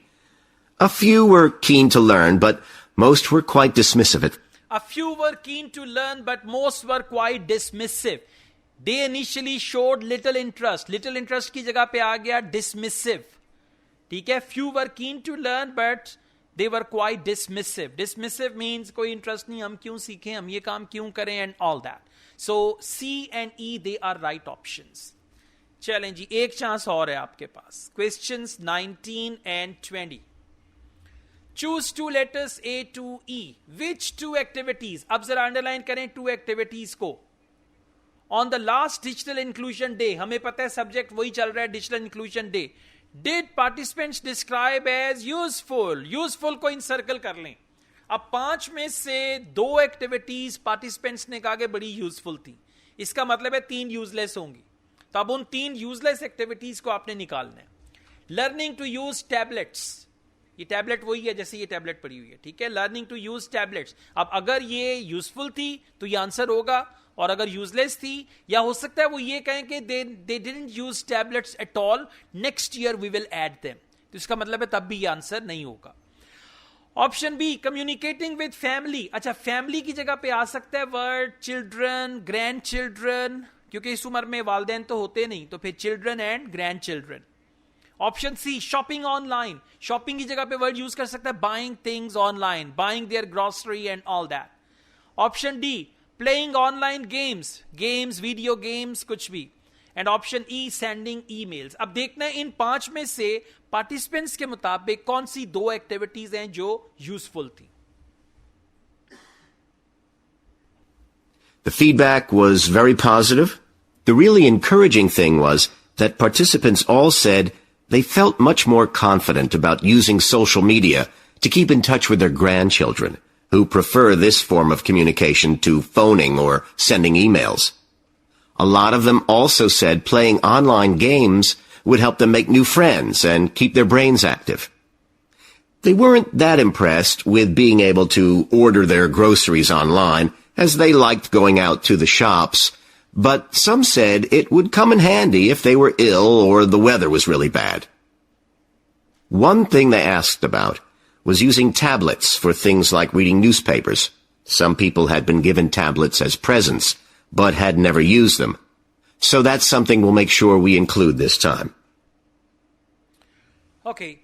S4: A few were keen to learn, but most were quite dismissive of it.
S1: A few were keen to learn, but most were quite dismissive. They initially showed little interest. Little interest की जगह पे आ गया dismissive. ठीक है, few were keen to learn, but they were quite dismissive. Dismissive means कोई interest नहीं, हम क्यों सीखें, हम ये काम क्यों करें, and all that. So C and E, they are right options. चलें जी, एक चांस और है आपके पास. Questions 19 and 20. Choose 2 letters A to E. Which 2 activities? अब जरा अंडरलाइन करें 2 एक्टिविटीज को. On the last digital inclusion day, हमें पता है सब्जेक्ट वही चल रहा है, digital inclusion day. Did participants describe as useful? Useful को इनसर्कल कर लें. अब 5 में से 2 एक्टिविटीज पार्टिसिपेंट्स ने कहा कि बड़ी यूजफुल थी. इसका मतलब है 3 यूजलेस होंगी. तो अब उन 3 यूजलेस एक्टिविटीज को आपने निकालना है. Learning to use tablets. ये टैबलेट वही है जैसे ये टैबलेट पड़ी हुई है. ठीक है, लर्निंग टू यूज टैबलेट्स. अब अगर ये यूजफुल थी तो ये आंसर होगा, और अगर यूजलेस थी, या हो सकता है वो ये कहें कि they didn't use tablets at all, next year we will add them, तो इसका मतलब है तब भी ये आंसर नहीं होगा. Option B, communicating with family. अच्छा, फैमिली की जगह पे आ सकता है वर्ड चिल्ड्रन, ग्रैंड चिल्ड्रन, क्योंकि इस उम्र में वालदेन तो होते नहीं, तो फिर children and grand children. Option C, shopping online. Shopping की जगह पे वर्ड यूज कर सकता है buying things online, buying their grocery and all that. Option D, playing online games, games, video games, कुछ भी. And option E, sending emails. अब देखना है इन 5 में से पार्टिसिपेंट्स के मुताबिक कौन सी 2 एक्टिविटीज हैं जो यूजफुल थी.
S4: The feedback was very positive. The really encouraging thing was that participants all said they felt much more confident about using social media to keep in touch with their grandchildren, who prefer this form of communication to phoning or sending emails. A lot of them also said playing online games would help them make new friends and keep their brains active. They weren't that impressed with being able to order their groceries online, as they liked going out to the shops, but some said it would come in handy if they were ill or the weather was really bad. One thing they asked about was using tablets for things like reading newspapers. Some people had been given tablets as presents, but had never used them. So that's something we'll make sure we include this time.
S1: Okay.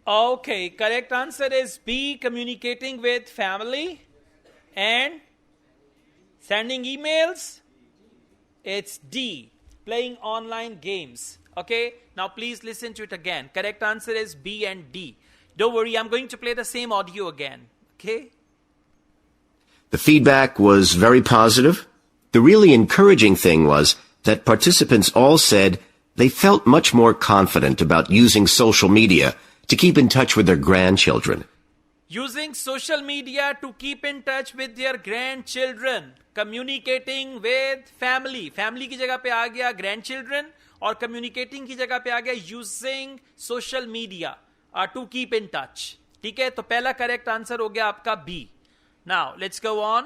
S1: Okay, correct answer is B, communicating with family and sending emails. It's D, playing online games. Okay, now please listen to it again. Correct answer is B and D. Don't worry, I'm going to play the same audio again. Okay?
S4: The feedback was very positive. The really encouraging thing was that participants all said they felt much more confident about using social media to keep in touch with their grandchildren.
S1: Using social media to keep in touch with their grandchildren. Communicating with family. Family की जगह पे आ गया grandchildren, और communicating की जगह पे आ गया using social media to keep in touch. ठीक है, तो पहला correct answer हो गया आपका B. Now, let's go on.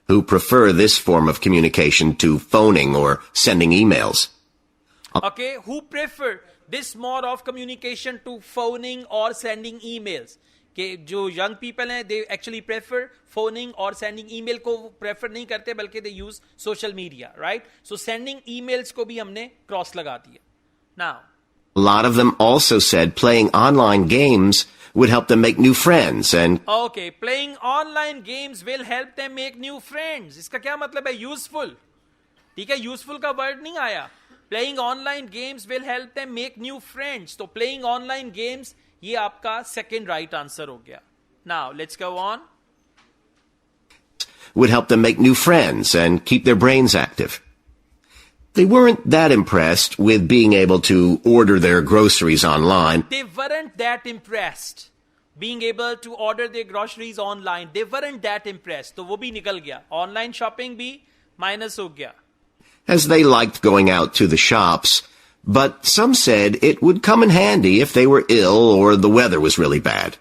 S4: who prefer this form of communication to phoning or sending emails.
S1: Okay, who prefer this mode of communication to phoning or sending emails? कि जो young people हैं, they actually prefer phoning or sending email को prefer नहीं करते बल्कि they use social media, right? So sending emails को भी हमने cross लगा दिया. Now,
S4: a lot of them also said playing online games would help them make new friends and
S1: okay, playing online games will help them make new friends. इसका क्या मतलब है? Useful. ठीक है, useful का word नहीं आया. Playing online games will help them make new friends. तो playing online games ये आपका second right answer हो गया. Now let's go on.
S4: would help them make new friends and keep their brains active. They weren't that impressed with being able to order their groceries online.
S1: They weren't that impressed being able to order their groceries online. They weren't that impressed. तो वो भी निकल गया. Online shopping भी minus हो गया.
S4: As they liked going out to the shops, but some said it would come in handy if they were ill or the weather was really bad.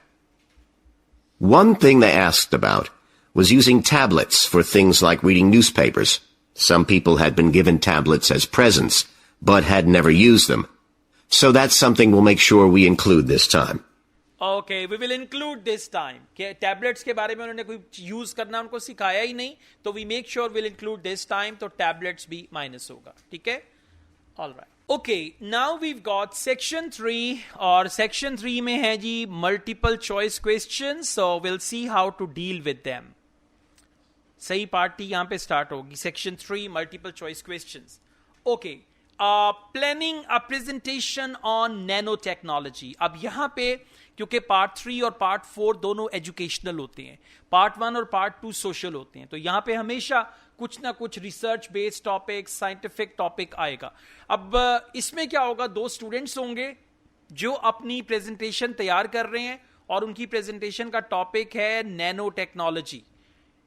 S4: One thing they asked about was using tablets for things like reading newspapers. Some people had been given tablets as presents, but had never used them. So that's something we'll make sure we include this time.
S1: Okay, we will include this time. कि tablets के बारे में उन्होंने कोई use करना उनको सिखाया ही नहीं, तो we make sure we'll include this time, तो tablets भी minus होगा, ठीक है? All right. Okay, now we've got section 3, और section 3 में है जी multiple choice questions, so we'll see how to deal with them. सही पार्टी यहाँ पे स्टार्ट होगी. Section 3 multiple choice questions. Okay, planning a presentation on nano technology. अब यहाँ पे क्योंकि पार्ट 3 और पार्ट 4 दोनों एजुकेशनल होते हैं, पार्ट 1 और पार्ट 2 सोशल होते हैं, तो यहाँ पे हमेशा कुछ ना कुछ research based topic, scientific topic आएगा. अब इसमें क्या होगा, 2 स्टूडेंट्स होंगे जो अपनी प्रेजेंटेशन तैयार कर रहे हैं और उनकी प्रेजेंटेशन का टॉपिक है नैनो टेक्नोलॉजी.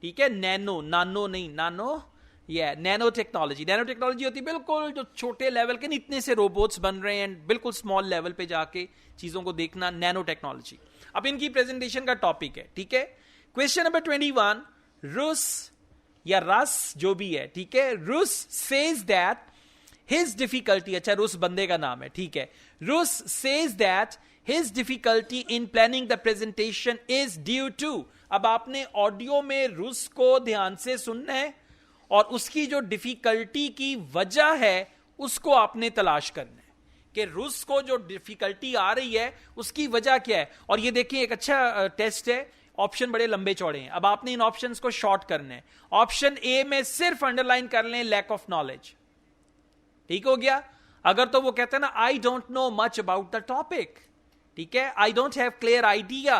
S1: ठीक है, नैनो, नानो नहीं, नानो, ये नैनो टेक्नोलॉजी. नैनो टेक्नोलॉजी होती है बिल्कुल जो छोटे लेवल के, इतने से रोबोट्स बन रहे हैं, बिल्कुल स्मॉल लेवल पे जाके चीजों को देखना, नैनो टेक्नोलॉजी. अब इनकी प्रेजेंटेशन का टॉपिक है. ठीक है, क्वेश्चन नंबर 21. रूस या रस जो भी है, ठीक है, Russ says that his difficulty, अच्छा रूस बंदे का नाम है, ठीक है, Russ says that his difficulty in planning the presentation is due to. अब आपने ऑडियो में रूस को ध्यान से सुनना है और उसकी जो डिफिकल्टी की वजह है उसको आपने तलाश करना है कि रूस को जो डिफिकल्टी आ रही है उसकी वजह क्या है. और ये देखिए एक अच्छा टेस्ट है, ऑप्शन बड़े लंबे चौड़े हैं. अब आपने इन ऑप्शंस को शॉर्ट करना है. ऑप्शन ए में सिर्फ अंडरलाइन कर लें लैक ऑफ नॉलेज. ठीक हो गया. अगर तो वो कहते हैं ना I don't know much about the topic, ठीक है, I don't have clear idea,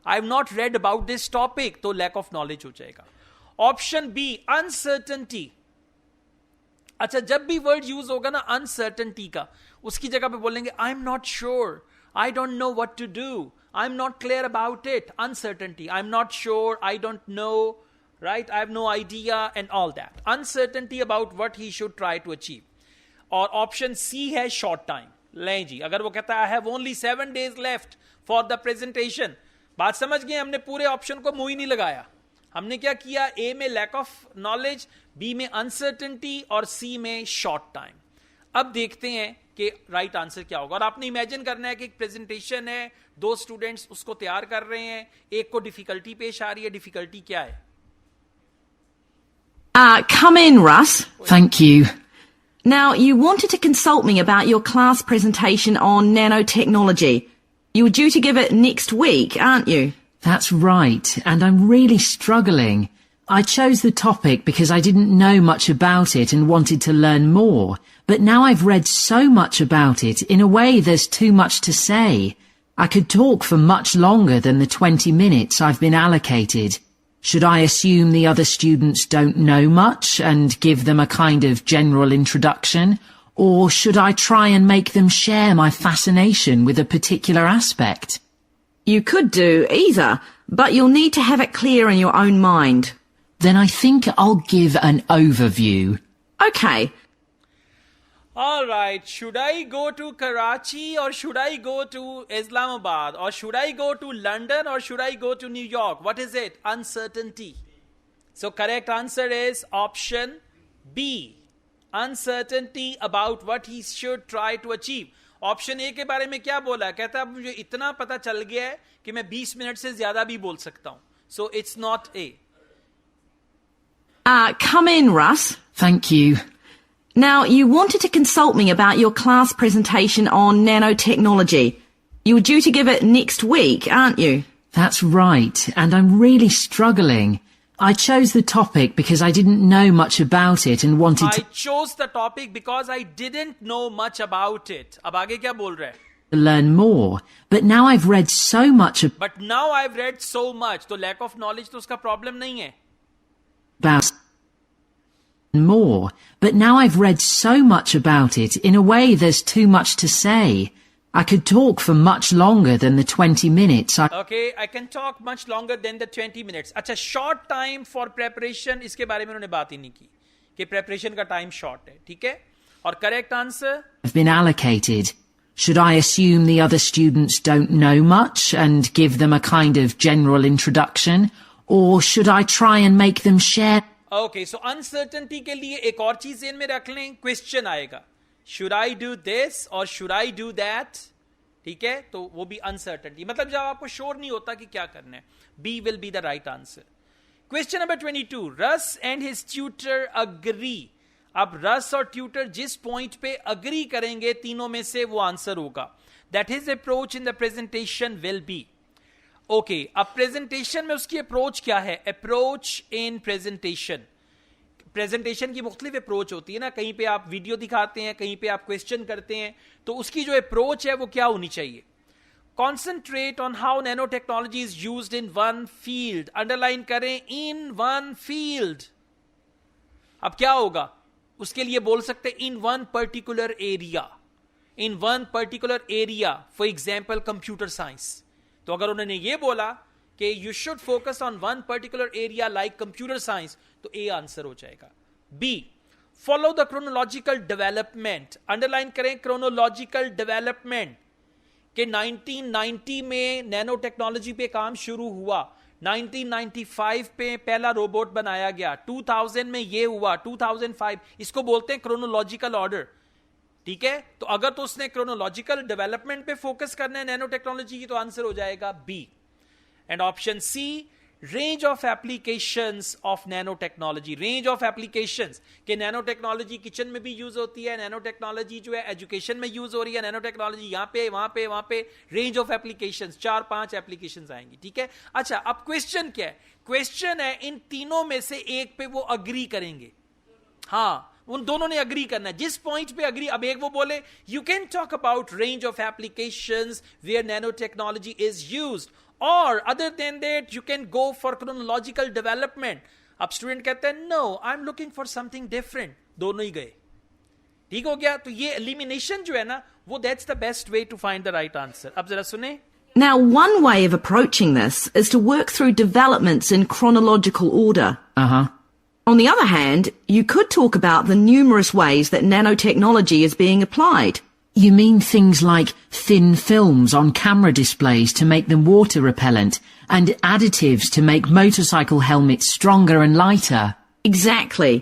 S1: I have not read about this topic, तो लैक ऑफ नॉलेज हो जाएगा. Option B uncertainty. अच्छा, जब भी वर्ड यूज होगा ना अनसर्टेनिटी का, उसकी जगह पे बोलेंगे I am not sure, I don't know what to do, I am not clear about it. Uncertainty, I am not sure, I don't know, right, I have no idea and all that. Uncertainty about what he should try to achieve. और option C है short time. लें जी, अगर वो कहता है I have only 7 days left for the presentation, बात समझ गए, हमने पूरे ऑप्शन को मुंह ही नहीं लगाया. हमने क्या किया, ए में लैक ऑफ नॉलेज, बी में अनसर्टेनिटी और सी में शॉर्ट टाइम. अब देखते हैं कि राइट आंसर क्या होगा. और आपने इमेजिन करना है कि एक प्रेजेंटेशन है, 2 स्टूडेंट्स उसको तैयार कर रहे हैं, एक को डिफिकल्टी पेश आ रही है. डिफिकल्टी क्या है?
S5: Come in, Russ.
S2: Thank you.
S5: Now, you wanted to consult me about your class presentation on nanotechnology. You were due to give it next week, aren't you?
S2: That's right, and I'm really struggling. I chose the topic because I didn't know much about it and wanted to learn more, but now I've read so much about it, in a way there's too much to say. I could talk for much longer than the 20 minutes I've been allocated. Should I assume the other students don't know much and give them a kind of general introduction? Or should I try and make them share my fascination with a particular aspect?
S5: You could do either, but you'll need to have it clear in your own mind.
S2: Then I think I'll give an overview.
S5: Okay.
S1: All right, should I go to Karachi or should I go to Islamabad or should I go to London or should I go to New York? What is it? Uncertainty. So correct answer is option B. Uncertainty about what he should try to achieve. Option A के बारे में क्या बोला है? कहता है मुझे इतना पता चल गया है कि मैं 20 मिनट से ज्यादा भी बोल सकता हूं. So it's not A.
S5: Come in, Russ.
S2: Thank you.
S5: Now, you wanted to consult me about your class presentation on nanotechnology. You were due to give it next week, aren't you?
S2: That's right, and I'm really struggling. I chose the topic because I didn't know much about it and wanted
S1: I
S2: to
S1: chose the topic because I didn't know much about it. अब आगे क्या बोल रहा है?
S2: learn more, but now I've read so much
S1: But now I've read so much. तो lack of knowledge तो उसका problem नहीं है.
S2: about more, but now I've read so much about it, in a way there's too much to say. I could talk for much longer than the 20 minutes.
S1: Okay, I can talk much longer than the 20 minutes. अच्छा, short time for preparation, इसके बारे में उन्होंने बात ही नहीं की कि preparation का time short है, ठीक है? और correct answer?
S2: I've been allocated. Should I assume the other students don't know much and give them a kind of general introduction? Or should I try and make them share?
S1: Okay, so uncertainty के लिए एक और चीज इन में रख लें, question आएगा. Should I do this or should I do that? ठीक है, तो वो भी uncertainty. मतलब जब आपको श्योर नहीं होता कि क्या करना है. B will be the right answer. Question number 22. Russ and his tutor agree. अब Russ और tutor जिस point पे agree करेंगे तीनों में से वो आंसर होगा. That his approach in the presentation will be. Okay, अब presentation में उसकी approach क्या है? Approach in presentation. प्रेजेंटेशन की मुख्तलिफ अप्रोच होती है ना. कहीं पे आप वीडियो दिखाते हैं, कहीं पे आप क्वेश्चन करते हैं, तो उसकी जो अप्रोच है वो क्या होनी चाहिए? Concentrate on how nano technology is used in one field. Underline करें, इन वन फील्ड. अब क्या होगा? उसके लिए बोल सकते हैं in one particular area. In one particular area, for example computer science. तो अगर उन्होंने ये बोला कि you should focus on one particular area like computer science, तो ए आंसर हो जाएगा. B, follow the chronological development. Underline करें क्रोनोलॉजिकल डेवलपमेंट के 1990 में नैनो टेक्नोलॉजी पे काम शुरू हुआ. 1995 पे पहला रोबोट बनाया गया. 2000 में ये हुआ. 2005, इसको बोलते हैं क्रोनोलॉजिकल ऑर्डर. ठीक है, तो अगर तो उसने क्रोनोलॉजिकल डेवलपमेंट पे फोकस करना है नैनो टेक्नोलॉजी की, तो आंसर हो जाएगा B. And option C, range of applications of nano technology. Range of applications के नैनो टेक्नोलॉजी किचन में भी यूज होती है, नैनो टेक्नोलॉजी जो है एजुकेशन में यूज हो रही है, नैनो टेक्नोलॉजी यहां पे वहां पे वहां पे. रेंज ऑफ एप्लीकेशंस 4-5 एप्लीकेशंस आएंगी. ठीक है, अच्छा अब क्वेश्चन क्या है? क्वेश्चन है इन तीनों में से एक पे वो अग्री करेंगे. हाँ, उन दोनों ने अग्री करना है. जिस पॉइंट पे अग्री, अब एक वो बोले you can talk about range of applications where nano technology is used, or other than that you can go for chronological development. अब स्टूडेंट कहते हैं no, I'm looking for something different. दोनों ही गए. ठीक हो गया. तो ये elimination जो है ना, वो that's the best way to find the right answer. अब जरा सुने.
S5: Now, one way of approaching this is to work through developments in chronological order. On the other hand, you could talk about the numerous ways that nanotechnology is being applied.
S2: You mean things like thin films on camera displays to make them water repellent and additives to make motorcycle helmets stronger and lighter?
S5: Exactly.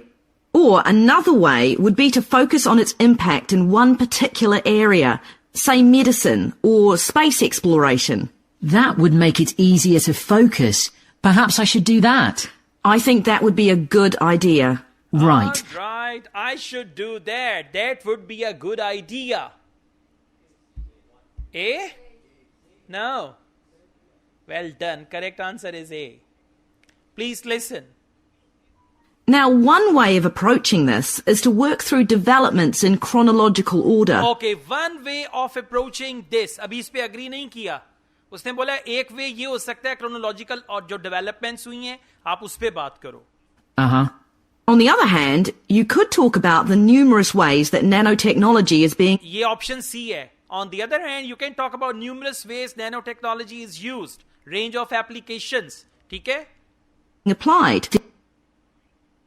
S5: Or another way would be to focus on its impact in one particular area, say medicine or space exploration.
S2: That would make it easier to focus. Perhaps I should do that.
S5: I think that would be a good idea.
S2: Right.
S1: All right, I should do that. That would be a good idea. A? No. Well done. Correct answer is A. Please listen.
S5: Now, one way of approaching this is to work through developments in chronological order.
S1: Okay, one way of approaching this. अभी इस पे agree नहीं किया. उसने बोला एक वे ये हो सकता है chronological और जो developments हुई हैं आप उस पे बात करो.
S5: On the other hand, you could talk about the numerous ways that nanotechnology is being...
S1: ये option C है. On the other hand, you can talk about numerous ways nanotechnology is used. Range of applications. ठीक है?
S5: ...applied. You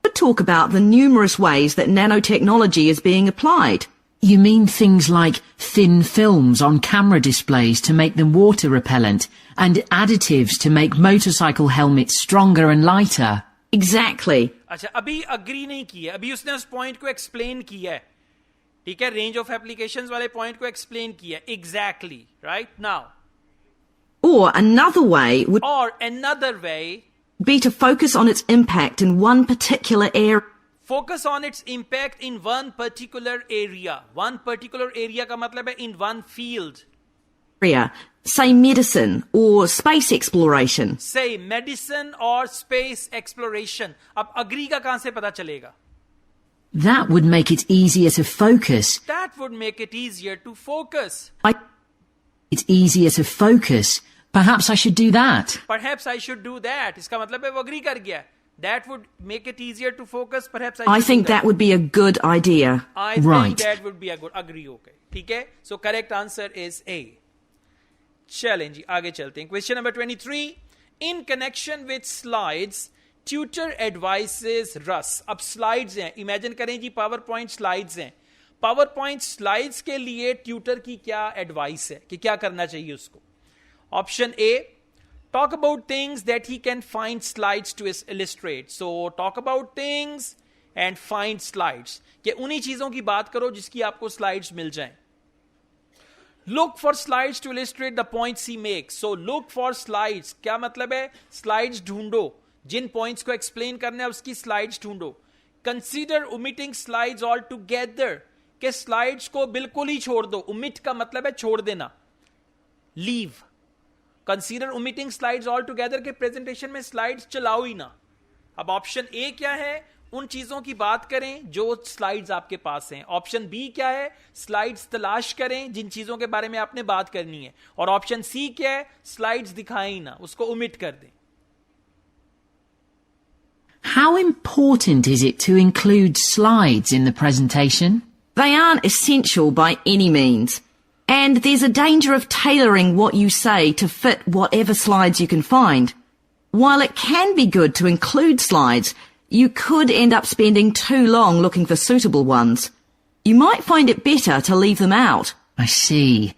S5: could talk about the numerous ways that nanotechnology is being applied.
S2: You mean things like thin films on camera displays to make them water repellent and additives to make motorcycle helmets stronger and lighter?
S5: Exactly.
S1: अच्छा, अभी agree नहीं की है, अभी उसने उस point को explain किया है, ठीक है, रेंज ऑफ एप्लीकेशंस वाले पॉइंट को एक्सप्लेन किया है. Exactly, right. Now
S5: Or another way would
S1: और another way,
S5: be to focus on its impact in one particular area.
S1: focus on its impact in one particular area. One particular area का मतलब है in one field.
S5: Say medicine or space exploration.
S1: Say medicine or space exploration. अब agree का कहां से पता चलेगा?
S6: That would make it easier to focus.
S1: That would make it easier to focus.
S6: It's easier to focus. Perhaps I should do that.
S1: Perhaps I should do that. इसका मतलब है वो agree कर गया. That would make it easier to focus. Perhaps I should
S5: think
S1: do
S5: that would be a good idea.
S1: I
S6: Right.
S1: think that would be a good. Agree, okay. ठीक है? So correct answer is A. चलें जी, आगे चलते हैं. Question number 23. In connection with slides, tutor advises Russ. अब slides हैं. Imagine करें जी PowerPoint slides हैं. PowerPoint slides के लिए tutor की क्या advice है कि क्या करना चाहिए उसको? Option A, talk about things that he can find slides to illustrate. So, talk about things and find slides. कि उन्हीं चीजों की बात करो जिसकी आपको slides मिल जाएं. Look for slides to illustrate the points he makes. So, look for slides. क्या मतलब है? Slides ढूंढो. जिन points को explain करना है उसकी slides ढूंढो. Consider omitting slides altogether. कि slides को बिल्कुल ही छोड़ दो. Omit का मतलब है छोड़ देना. Leave. Consider omitting slides altogether के प्रेजेंटेशन में स्लाइड्स चलाओ ही ना. अब ऑप्शन ए क्या है? उन चीजों की बात करें जो स्लाइड्स आपके पास हैं. ऑप्शन बी क्या है? स्लाइड्स तलाश करें जिन चीजों के बारे में आपने बात करनी है. और ऑप्शन सी क्या है? स्लाइड्स दिखाएं ही ना, उसको ओमिट कर दें.
S6: How important is it to include slides in the presentation?
S5: They aren't essential by any means. And there's a danger of tailoring what you say to fit whatever slides you can find. While it can be good to include slides, you could end up spending too long looking for suitable ones. You might find it better to leave them out.
S6: I see.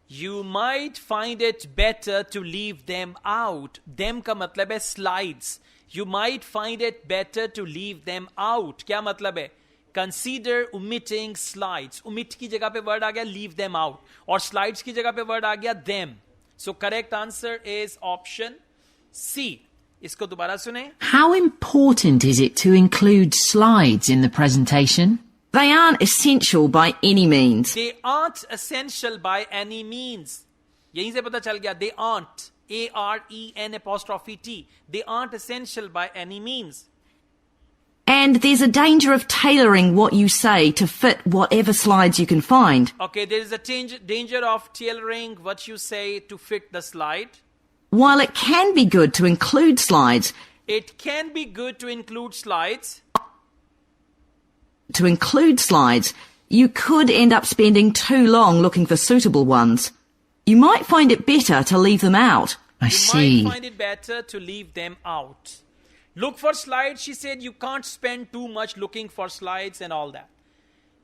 S1: You might find it better to leave them out. Them का मतलब है slides. You might find it better to leave them out. क्या मतलब है? Consider omitting slides. Omit की जगह पे word आ गया leave them out. और slides की जगह पे word आ गया them. So correct answer is option C. इसको दोबारा सुने.
S6: How important is it to include slides in the presentation?
S5: They aren't essential by any means.
S1: They aren't essential by any means. यहीं से पता चल गया. They aren't. A-R-E-N'-T. They aren't essential by any means.
S5: And there's a danger of tailoring what you say to fit whatever slides you can find.
S1: Okay, there is a danger of tailoring what you say to fit the slide.
S5: While it can be good to include slides,
S1: It can be good to include slides.
S5: You could end up spending too long looking for suitable ones. You might find it better to leave them out.
S6: I
S1: You
S6: see.
S1: might find it better to leave them out. Look for slides, she said you can't spend too much looking for slides and all that.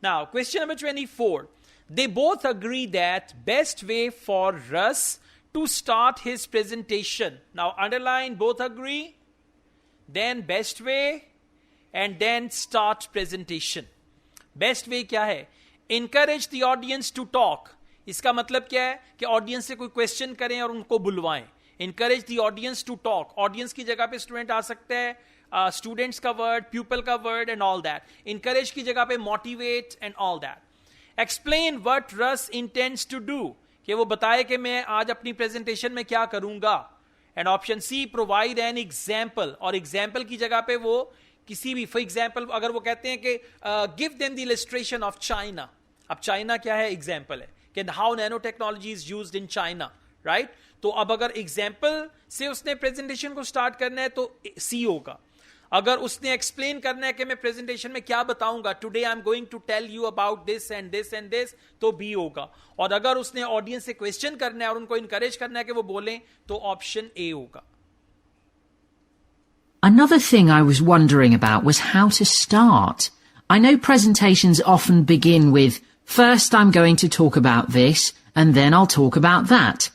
S1: Now, question number 24. They both agree that best way for Russ to start his presentation. Now, underline both agree, then best way, and then start presentation. Best way क्या है? Encourage the audience to talk. इसका मतलब क्या है? कि audience से कोई question करें और उनको बुलवाएं. Encourage the audience to talk. Audience की जगह पे स्टूडेंट आ सकते हैं, स्टूडेंट्स का वर्ड, pupil का word and all that. Encourage की जगह पे motivate and all that. Explain what Russ intends to do. कि वो बताए कि मैं आज अपनी प्रेजेंटेशन में क्या करूंगा. And option C, provide an example. और एग्जाम्पल की जगह पे वो किसी भी, फॉर एग्जाम्पल अगर वो कहते हैं कि give them the illustration of China. अब चाइना क्या है? एग्जाम्पल है कि how nano technology is used in China, right? तो अब अगर एग्जाम्पल से उसने प्रेजेंटेशन को स्टार्ट करना है तो सी होगा. अगर उसने एक्सप्लेन करना है कि मैं प्रेजेंटेशन में क्या बताऊंगा, today I am going to tell you about this and this and this, तो बी होगा. और अगर उसने ऑडियंस से क्वेश्चन करना है और उनको इंकरेज करना है कि वो बोलें, तो ऑप्शन ए होगा.
S6: Another thing I was wondering about was how to start. I know presentations often begin with, first I'm going to talk about this, and then I'll talk about that.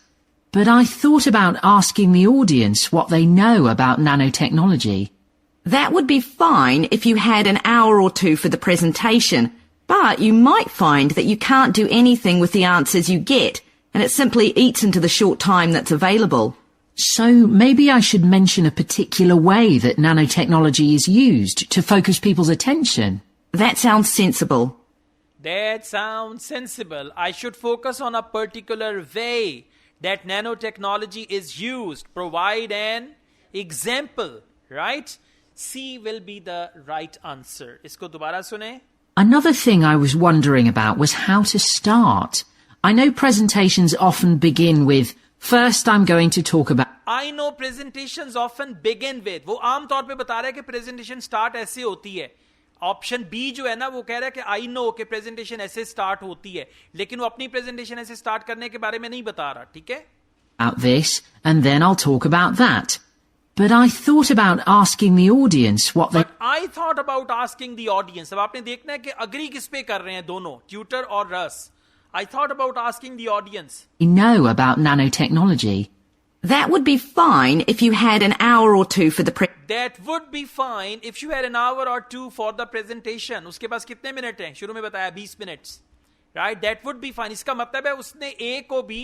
S6: But I thought about asking the audience what they know about nanotechnology.
S5: That would be fine if you had an hour or two for the presentation, but you might find that you can't do anything with the answers you get, and it simply eats into the short time that's available.
S6: So maybe I should mention a particular way that nanotechnology is used to focus people's attention.
S5: That sounds sensible.
S1: That sounds sensible. I should focus on a particular way that nanotechnology is used. Provide an example, right? C will be the right answer. Isko dobara sune.
S6: Another thing I was wondering about was how to start. I know presentations often begin with, first I'm going to talk about...
S1: I know presentations often begin with. वो आम तौर पे बता रहा है कि presentation start ऐसे होती है. ऑप्शन बी जो है ना वो कह रहा है कि आई नो कि प्रेजेंटेशन ऐसे स्टार्ट होती है, लेकिन वो अपनी प्रेजेंटेशन ऐसे स्टार्ट करने के बारे में नहीं बता रहा. ठीक है,
S6: about this and then I'll talk about that. But I thought about asking the audience what they...
S1: But I thought about asking the audience. अब आपने देखना है कि अग्री किस पे कर रहे हैं दोनों, ट्यूटर और रस. I thought about asking the audience.
S6: know about nanotechnology.
S5: That would be fine if you had an hour or two for the
S1: That would be fine if you had an hour or two for the presentation. उसके पास कितने minute हैं? शुरू में बताया 20 minutes. Right? That would be fine. इसका मतलब है उसने A को भी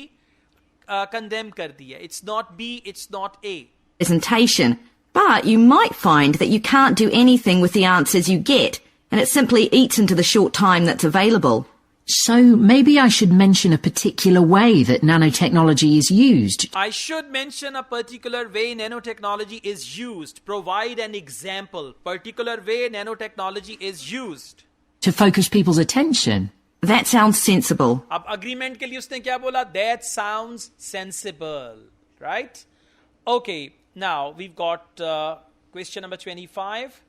S1: condemn कर दिया. It's not B, it's not A.
S5: presentation, but you might find that you can't do anything with the answers you get, and it simply eats into the short time that's available.
S6: So maybe I should mention a particular way that nanotechnology is used.
S1: I should mention a particular way nanotechnology is used. Provide an example. Particular way nanotechnology is used.
S6: To focus people's attention.
S5: That sounds sensible.
S1: अब agreement के लिए उसने क्या बोला? That sounds sensible. Right? Okay. Now we've got question number 25.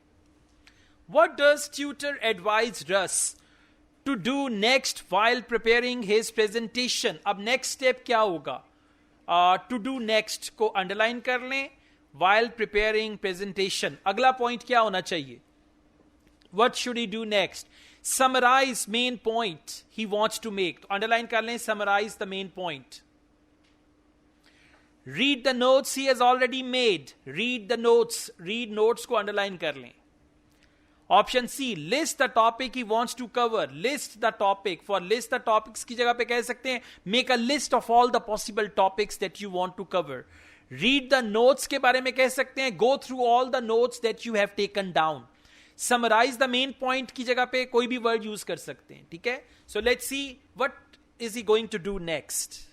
S1: What does tutor advise Russ to do next while preparing his presentation? अब next step क्या होगा? To do next को underline कर लें. While preparing presentation. अगला point क्या होना चाहिए? What should he do next? Summarize main point he wants to make. Underline कर लें. Summarize the main point. Read the notes he has already made. Read the notes. Read notes को underline कर लें. Option C, list the topic he wants to cover. List the topic. For list the topics की जगह पे कह सकते हैं make a list of all the possible topics that you want to cover. Read the notes के बारे में कह सकते हैं go through all the notes that you have taken down. Summarize the main point की जगह पे कोई भी word use कर सकते हैं. ठीक है? So let's see what is he going to do next.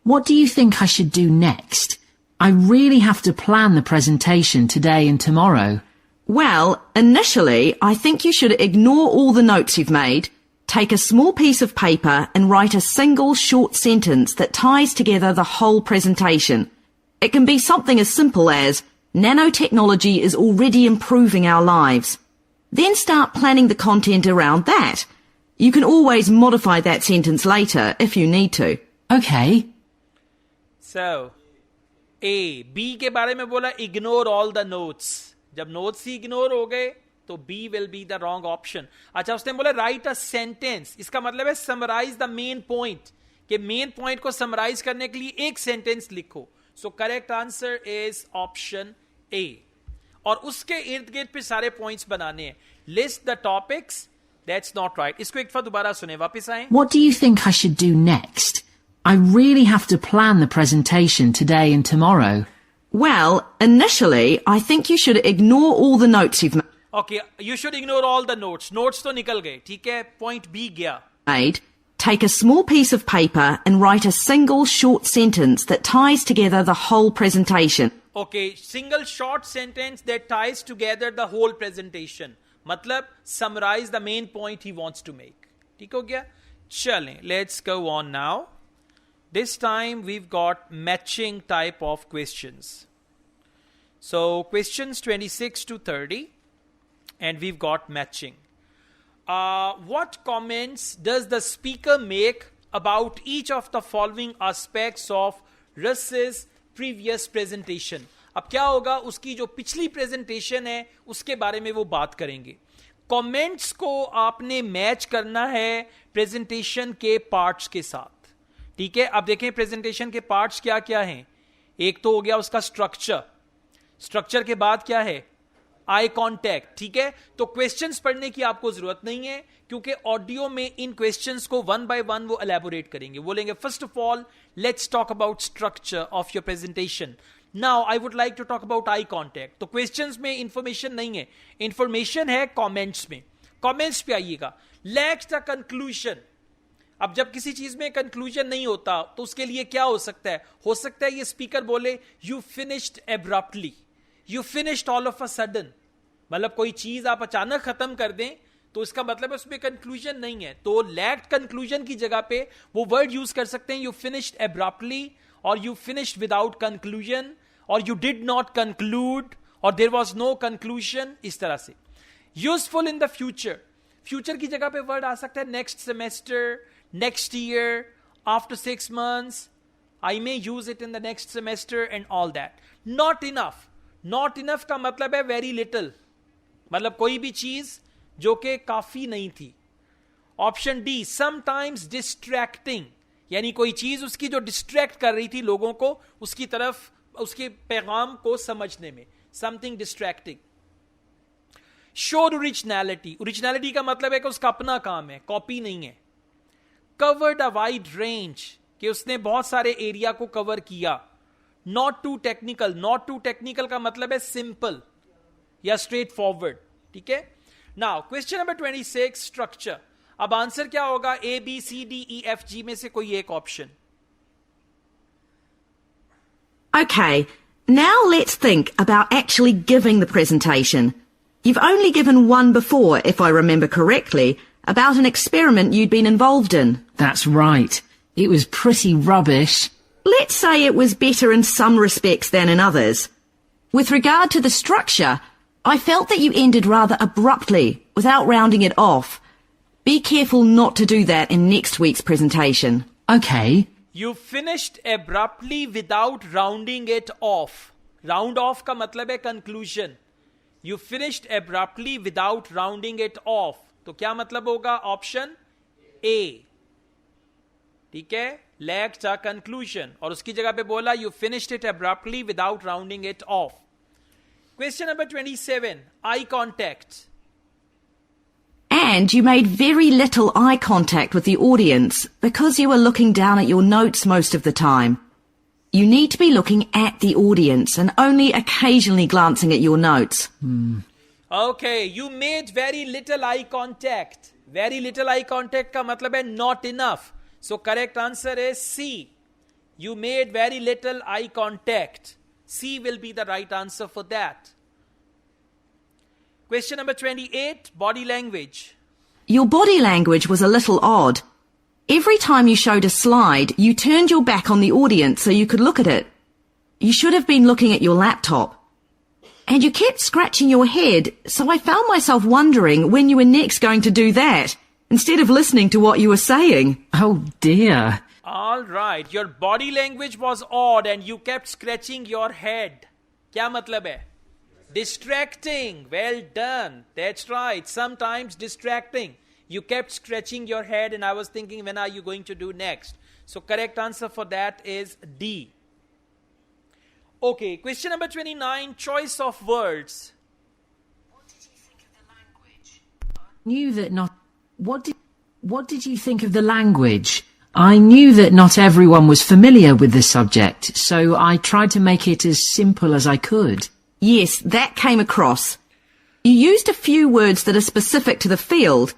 S6: What do you think I should do next? I really have to plan the presentation today and tomorrow.
S5: Well, initially, I think you should ignore all the notes you've made, take a small piece of paper and write a single short sentence that ties together the whole presentation. It can be something as simple as, nanotechnology is already improving our lives. Then start planning the content around that. You can always modify that sentence later if you need to.
S6: Okay.
S1: So, A, B के बारे में बोला ignore all the notes. जब notes ही ignore हो गए तो B will be the wrong option. अच्छा उसने बोला write a sentence. इसका मतलब है summarize the main point. कि main point को summarize करने के लिए एक sentence लिखो. So correct answer is option A. और उसके इर्द गिर्द पे सारे points बनाने हैं. List the topics. That's not right. इसको एक दफा दोबारा सुने वापस आए.
S6: What do you think I should do next? I really have to plan the presentation today and tomorrow.
S5: Well, initially, I think you should ignore all the notes you've
S1: Okay, you should ignore all the notes. Notes तो निकल गए, ठीक है? Point B गया.
S5: made. Take a small piece of paper and write a single short sentence that ties together the whole presentation.
S1: Okay, single short sentence that ties together the whole presentation. मतलब summarize the main point he wants to make. ठीक हो गया? चलें, let's go on now. This time we've got matching type of questions. So questions 26 to 30 and we've got matching. What comments does the speaker make about each of the following aspects of Russ's previous presentation? अब क्या होगा उसकी जो पिछली presentation है उसके बारे में वो बात करेंगे. Comments को आपने मैच करना है presentation के parts के साथ. ठीक है, अब देखें प्रेजेंटेशन के पार्ट्स क्या क्या हैं. एक तो हो गया उसका स्ट्रक्चर. स्ट्रक्चर के बाद क्या है? आई कॉन्टैक्ट, ठीक है। तो क्वेश्चंस पढ़ने की आपको जरूरत नहीं है, क्योंकि ऑडियो में इन क्वेश्चंस को वन बाय वन वो एलैबोरेट करेंगे। बोलेंगे first of all let's talk about structure of your presentation, now I would like to talk about eye contact. तो क्वेश्चंस में इंफॉर्मेशन नहीं है, इंफॉर्मेशन है कमेंट्स में। कमेंट्स पे आइएगा। Lacks the conclusion. अब जब किसी चीज में कंक्लूजन नहीं होता तो उसके लिए क्या हो सकता है? हो सकता है ये स्पीकर बोले you finished abruptly, you finished all of a sudden, मतलब कोई चीज आप अचानक खत्म कर दें तो इसका मतलब है उसमें कंक्लूजन नहीं है। तो लैक्ड कंक्लूजन की जगह पे वो वर्ड यूज कर सकते हैं यू फिनिश्ड एब्रप्टली, और यू फिनिश्ड विदाउट कंक्लूजन, और यू डिड नॉट कंक्लूड, और देयर वाज नो कंक्लूजन, इस तरह से। Useful in the future, future की जगह पे वर्ड आ सकता है next semester, next year, after 6 months, I may use it in the next semester and all that. Not enough. Not enough का मतलब है very little, मतलब कोई भी चीज जो कि काफी नहीं थी। ऑप्शन डी, sometimes distracting, यानी कोई चीज उसकी जो डिस्ट्रैक्ट कर रही थी लोगों को उसकी तरफ, उसके पैगाम को समझने में, something distracting. Showed originality. Originality का मतलब है कि उसका अपना काम है, कॉपी नहीं है। Covered a wide range, कि उसने बहुत सारे एरिया को कवर किया। Not too technical. Not too technical का मतलब है सिंपल या स्ट्रेट फॉरवर्ड, ठीक है। Now question number 26, structure. अब आंसर क्या होगा? A B C D E F G में से कोई एक option.
S5: Okay, now let's think about actually giving the presentation. You've only given one before, if I remember correctly, about an experiment you'd been involved in.
S6: That's right. It was pretty rubbish.
S5: Let's say it was better in some respects than in others. With regard to the structure, I felt that you ended rather abruptly, without rounding it off. Be careful not to do that in next week's presentation.
S6: Okay.
S1: You finished abruptly without rounding it off. Round off का मतलब है conclusion. You finished abruptly without rounding it off. तो क्या मतलब होगा? Option A, ठीक है, lacked a conclusion, और उसकी जगह पे बोला you finished it abruptly without rounding it of. Question number 27, eye contact.
S5: And you made very little eye contact with the audience because you were looking down at your notes most of the time. You need to be looking at the audience and only occasionally glancing at your notes.
S1: Okay, you made very little eye contact. Very little eye contact का मतलब है not enough. So correct answer is C. You made very little eye contact. C will be the right answer for that. Question number 28, body language.
S5: Your body language was a little odd. Every time you showed a slide, you turned your back on the audience so you could look at it. You should have been looking at your laptop. And you kept scratching your head, so I found myself wondering when you were next going to do that, instead of listening to what you were saying.
S6: Oh dear.
S1: All right, your body language was odd and you kept scratching your head. क्या मतलब है? Distracting. Well done. That's right. Sometimes distracting. You kept scratching your head and I was thinking, when are you going to do next? So correct answer for that is D. Okay, question number 29, choice of words.
S6: What did you think of the language? Knew that not. What did you think of the language? I knew that not everyone was familiar with the subject, so I tried to make it as simple as I could.
S5: Yes, that came across. You used a few words that are specific to the field,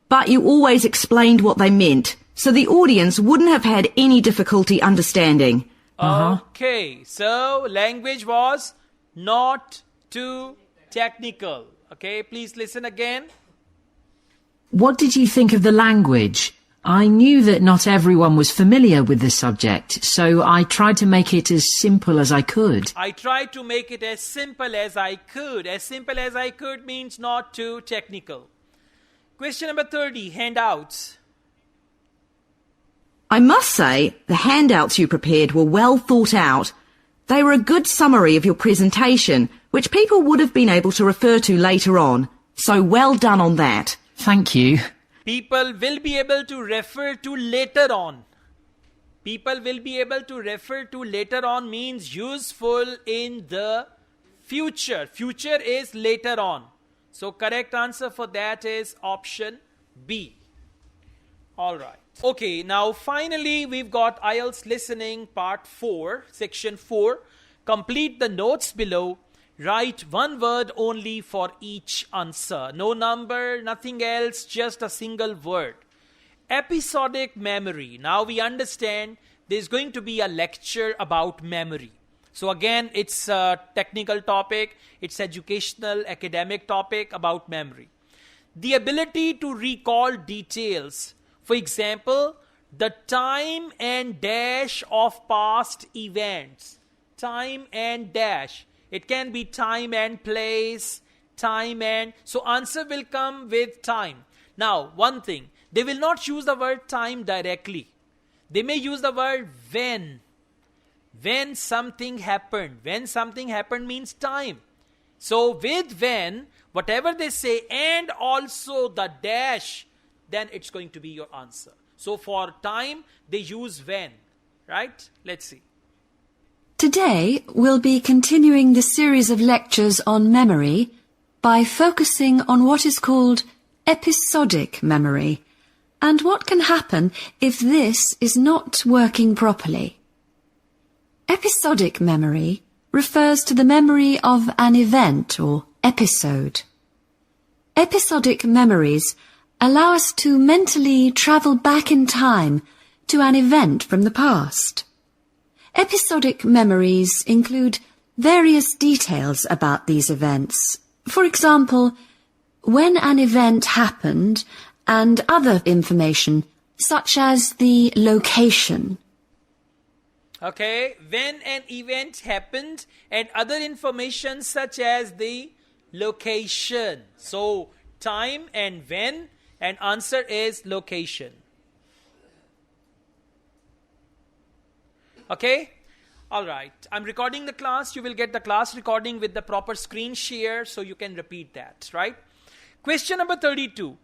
S5: but you always explained what they meant, so the audience wouldn't have had any difficulty understanding.
S1: Okay, so language was not too technical. Okay, please listen again.
S6: What did you think of the language? I knew that not everyone was familiar with the subject, so I tried to make it as simple as I could.
S1: I tried to make it as simple as I could. As simple as I could means not too technical. Question number 30, handouts.
S5: I must say, the handouts you prepared were well thought out. They were a good summary of your presentation, which people would have been able to refer to later on. So well done on that.
S6: Thank you.
S1: People will be able to refer to later on. People will be able to refer to later on means useful in the Future. Future is later on. So correct answer for that is option B. All right. Okay, now finally we've got IELTS listening part 4, section 4. Complete the notes below. Write one word only for each answer. No number, nothing else, just a single word. Episodic memory. Now we understand there's going to be a lecture about memory. So again, it's a technical topic. It's educational, academic topic about memory. The ability to recall details. For example, the time and dash of past events. Time and dash. It can be time and place, time and... So answer will come with time. Now, one thing. They will not use the word time directly. They may use the word when. When something happened. When something happened means time. So with when, whatever they say and also the dash, then it's going to be your answer. So for time, they use when. Right? Let's see.
S7: Today, we'll be continuing the series of lectures on memory by focusing on what is called episodic memory and what can happen if this is not working properly. Episodic memory refers to the memory of an event or episode. Episodic memories allow us to mentally travel back in time to an event from the past. Episodic memories include various details about these events. For example, when an event happened and other information such as the location.
S1: Okay, when an event happened and other information such as the location. So time and when, and answer is location. Okay? Alright. I'm recording the class. You will get the class recording with the proper screen share so you can repeat that. Right? Question number 32.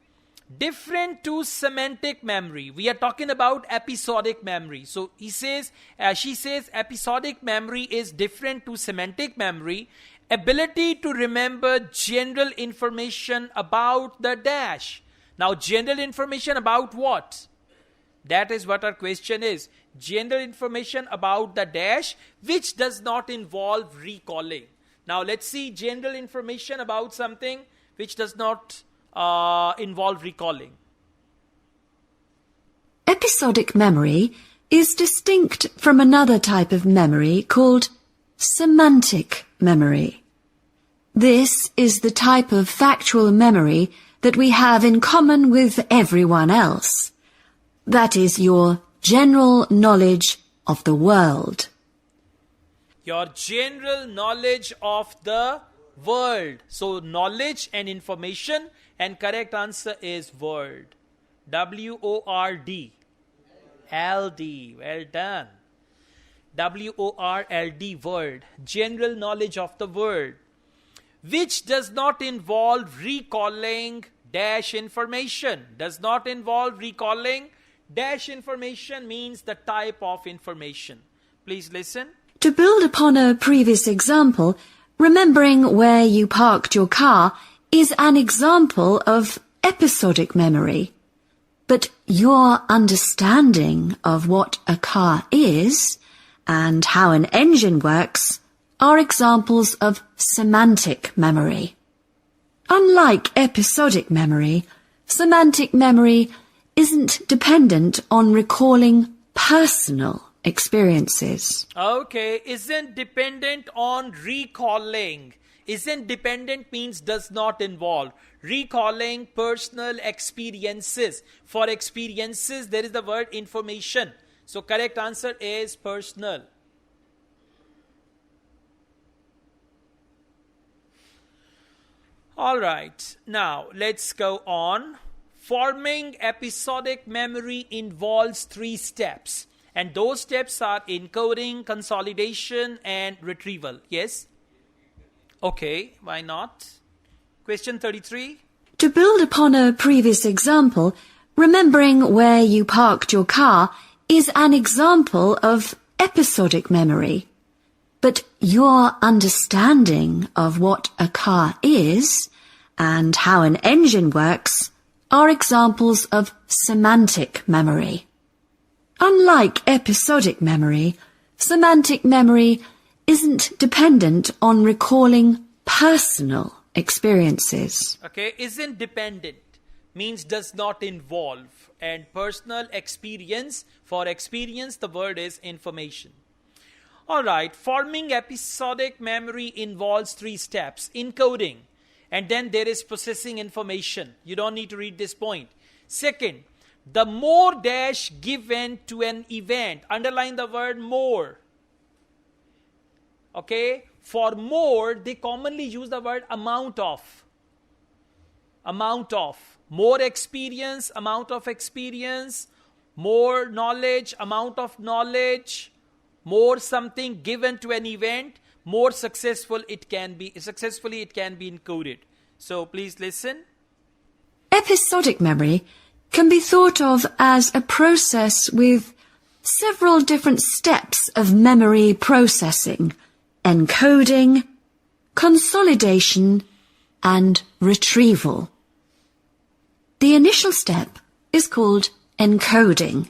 S1: Different to semantic memory. We are talking about episodic memory. So she says episodic memory is different to semantic memory. Ability to remember general information about the dash. Now general information about what? That is what our question is. General information about the dash which does not involve recalling. Now let's see general information about something which does not involve recalling.
S7: Episodic memory is distinct from another type of memory called semantic memory. This is the type of factual memory that we have in common with everyone else. That is your general knowledge of the world.
S1: Your general knowledge of the world. So knowledge and information, and correct answer is world. W-O-R-D. L-D. Well done. W-O-R-L-D, world. General knowledge of the world. Which does not involve recalling dash information. Does not involve recalling. Dash information means the type of information. Please listen.
S7: To build upon a previous example, remembering where you parked your car is an example of episodic memory. But your understanding of what a car is and how an engine works are examples of semantic memory. Unlike episodic memory, semantic memory isn't dependent on recalling personal experiences.
S1: Okay, isn't dependent on recalling. Isn't dependent means does not involve. Recalling personal experiences. For experiences, there is the word information. So correct answer is personal. Alright, now let's go on. Forming episodic memory involves 3 steps. And those steps are encoding, consolidation, and retrieval. Yes? Okay, why not? Question 33.
S7: To build upon a previous example, remembering where you parked your car is an example of episodic memory. But your understanding of what a car is and how an engine works are examples of semantic memory. Unlike episodic memory, semantic memory isn't dependent on recalling personal experiences.
S1: Okay, isn't dependent means does not involve, and personal experience, for experience the word is information. Alright, forming episodic memory involves 3 steps: encoding, and then there is processing information. You don't need to read this point. Second, the more dash given to an event. Underline the word more. Okay, for more they commonly use the word amount of. Amount of. More experience, amount of experience. More knowledge, amount of knowledge. More something given to an event, more successfully it can be encoded. So please listen.
S7: Episodic memory can be thought of as a process with several different steps of memory processing: encoding, consolidation, and retrieval. The initial step is called encoding.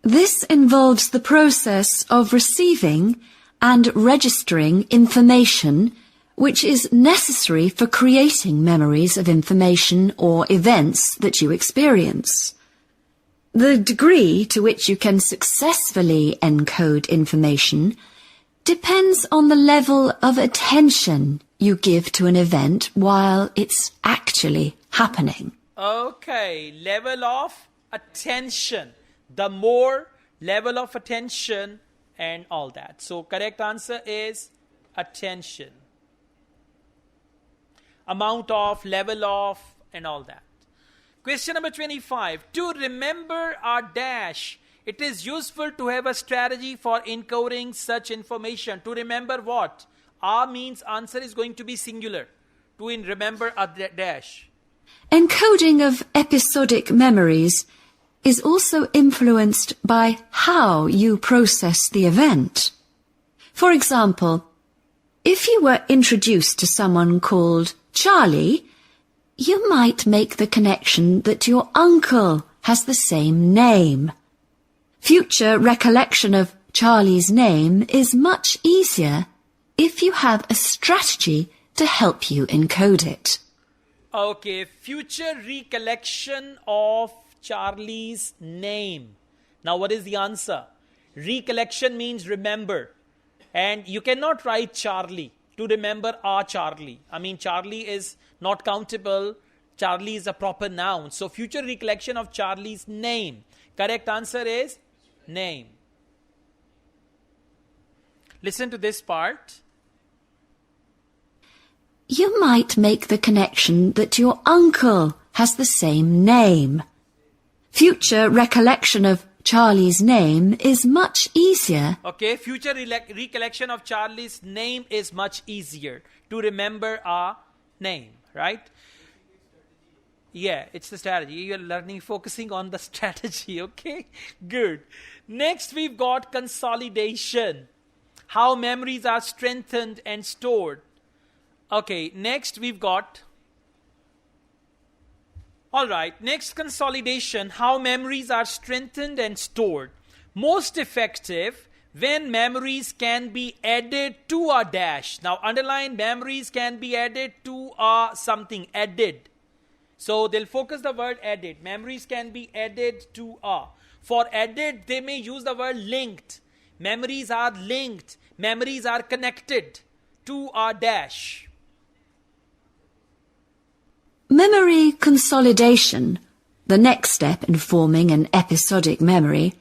S7: This involves the process of receiving and registering information which is necessary for creating memories of information or events that you experience. The degree to which you can successfully encode information depends on the level of attention you give to an event while it's actually happening.
S1: Okay, level of attention. The more level of attention and all that. So correct answer is attention. Amount of, level of, and all that. Question number 25. To remember our dash, it is useful to have a strategy for encoding such information. To remember what? means answer is going to be singular. To remember a dash.
S7: Encoding of episodic memories is also influenced by how you process the event. For example, if you were introduced to someone called Charlie, you might make the connection that your uncle has the same name. Future recollection of Charlie's name is much easier if you have a strategy to help you encode it.
S1: Okay, future recollection of Charlie's name. Now what is the answer? Recollection means remember. And you cannot write Charlie to remember a Charlie. I mean, Charlie is not countable. Charlie is a proper noun. So future recollection of Charlie's name. Correct answer is name. Listen to this part.
S7: You might make the connection that your uncle has the same name. Future recollection of Charlie's name is much easier.
S1: Okay, future recollection of Charlie's name is much easier to remember a name, right? Yeah, it's the strategy. You're learning, focusing on the strategy, okay? Good. Next, we've got consolidation. How memories are strengthened and stored. Okay, next we've got... Alright, next consolidation. How memories are strengthened and stored. Most effective when memories can be added to a dash. Now underline memories can be added to a something, added. So they'll focus the word added. Memories can be added to a. For added, they may use the word linked. Memories are linked. Memories are connected to a dash.
S7: Memory consolidation, the next step in forming an episodic memory,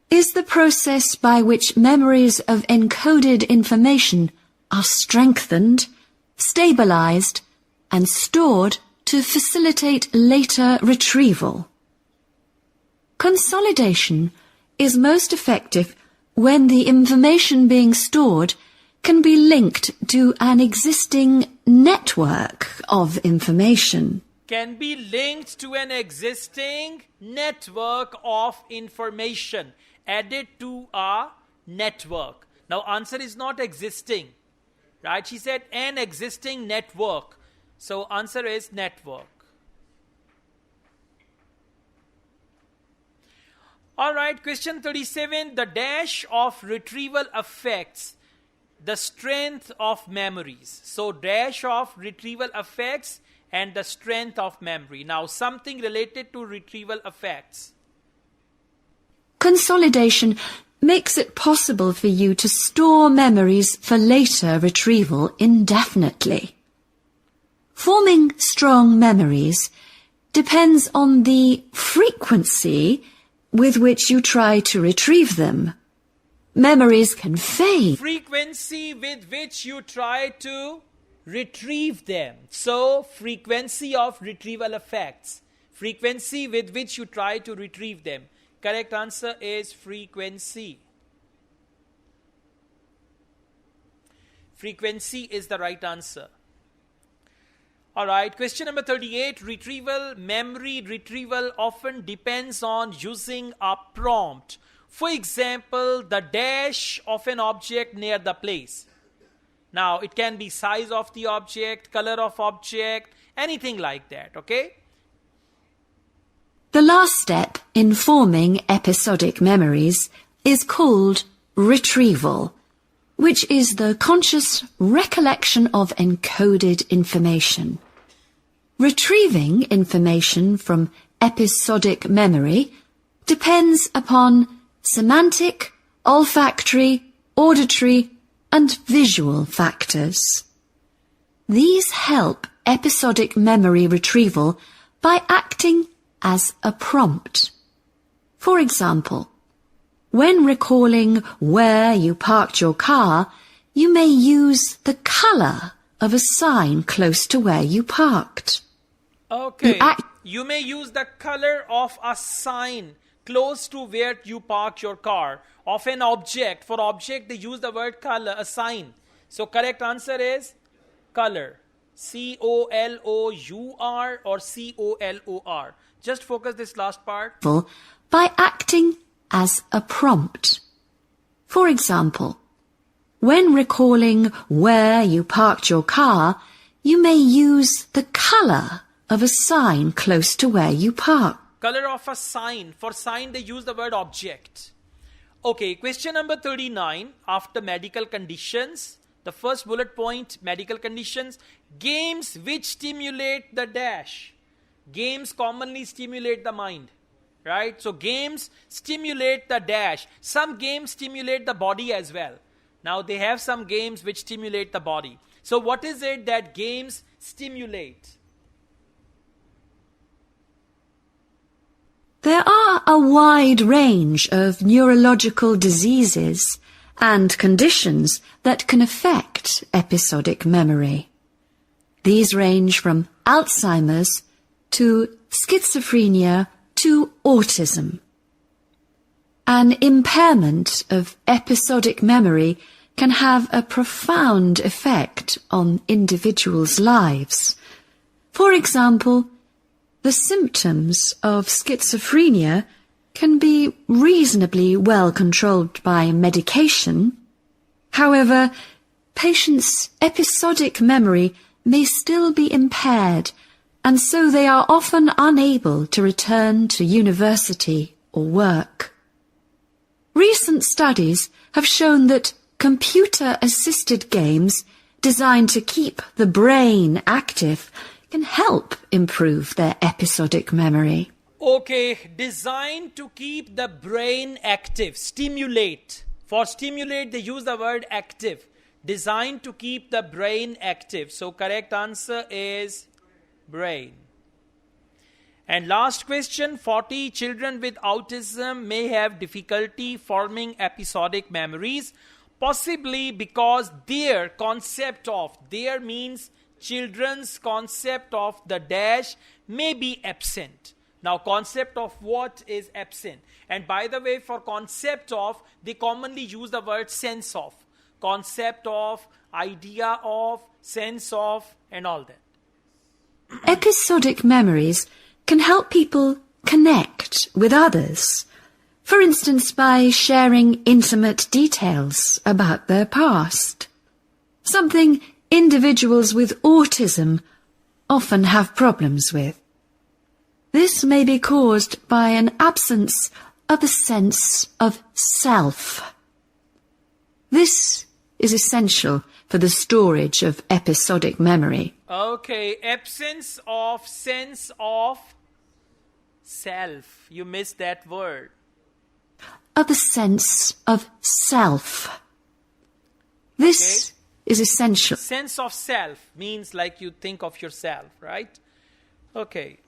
S7: is the process by which memories of encoded information are strengthened, stabilized, and stored to facilitate later retrieval. Consolidation is most effective when the information being stored can be linked to an existing network of information.
S1: Can be linked to an existing network of information. Added to a network. Now answer is not existing, right? She said an existing network. So answer is network. Alright, question 37. The dash of retrieval affects the strength of memories. So dash of retrieval affects and the strength of memory. Now something related to retrieval affects.
S7: Consolidation makes it possible for you to store memories for later retrieval indefinitely. Forming strong memories depends on the frequency with which you try to retrieve them. Memories can fade.
S1: Frequency with which you try to retrieve them. So, frequency of retrieval affects. Frequency with which you try to retrieve them. Correct answer is frequency. Frequency is the right answer. Alright, question number 38. Memory retrieval often depends on using a prompt. For example, the dash of an object near the place. Now, it can be size of the object, color of object, anything like that, okay?
S7: The last step in forming episodic memories is called retrieval, which is the conscious recollection of encoded information. Retrieving information from episodic memory depends upon semantic, olfactory, auditory, and visual factors. These help episodic memory retrieval by acting as a prompt. For example, when recalling where you parked your car, you may use the colour of a sign close to where you parked.
S1: Okay, you may use the color of a sign close to where you park your car. Of an object, for object they use the word color, a sign. So correct answer is color. C-O-L-O-U-R or C-O-L-O-R. Just focus this last part.
S7: By acting as a prompt. For example, when recalling where you parked your car, you may use the colour of a sign close to where you park.
S1: Color of a sign. For sign they use the word object. Okay, question number 39. After medical conditions, the first bullet point, medical conditions. Games which stimulate the dash. Games commonly stimulate the mind. Right? So games stimulate the dash. Some games stimulate the body as well. Now they have some games which stimulate the body. So what is it that games stimulate?
S7: There are a wide range of neurological diseases and conditions that can affect episodic memory. These range from Alzheimer's to schizophrenia to autism. An impairment of episodic memory can have a profound effect on individuals' lives. For example, the symptoms of schizophrenia can be reasonably well controlled by medication. However, patients' episodic memory may still be impaired, and so they are often unable to return to university or work. Recent studies have shown that computer-assisted games designed to keep the brain active can help improve their episodic memory.
S1: Okay, designed to keep the brain active, stimulate. For stimulate, they use the word active. Designed to keep the brain active. So correct answer is brain. And last question, 40 children with autism may have difficulty forming episodic memories, possibly because their concept of, their means children's concept of the dash may be absent. Now, concept of what is absent? And by the way, for concept of, they commonly use the word sense of. Concept of, idea of, sense of, and all that.
S7: Episodic memories can help people connect with others. For instance, by sharing intimate details about their past. Something individuals with autism often have problems with. This may be caused by an absence of a sense of self. This is essential for the storage of episodic memory.
S1: Okay, absence of sense of self. You missed that word.
S7: Of a sense of self. This is essential.
S1: Sense of self means like you think of yourself, right? Okay.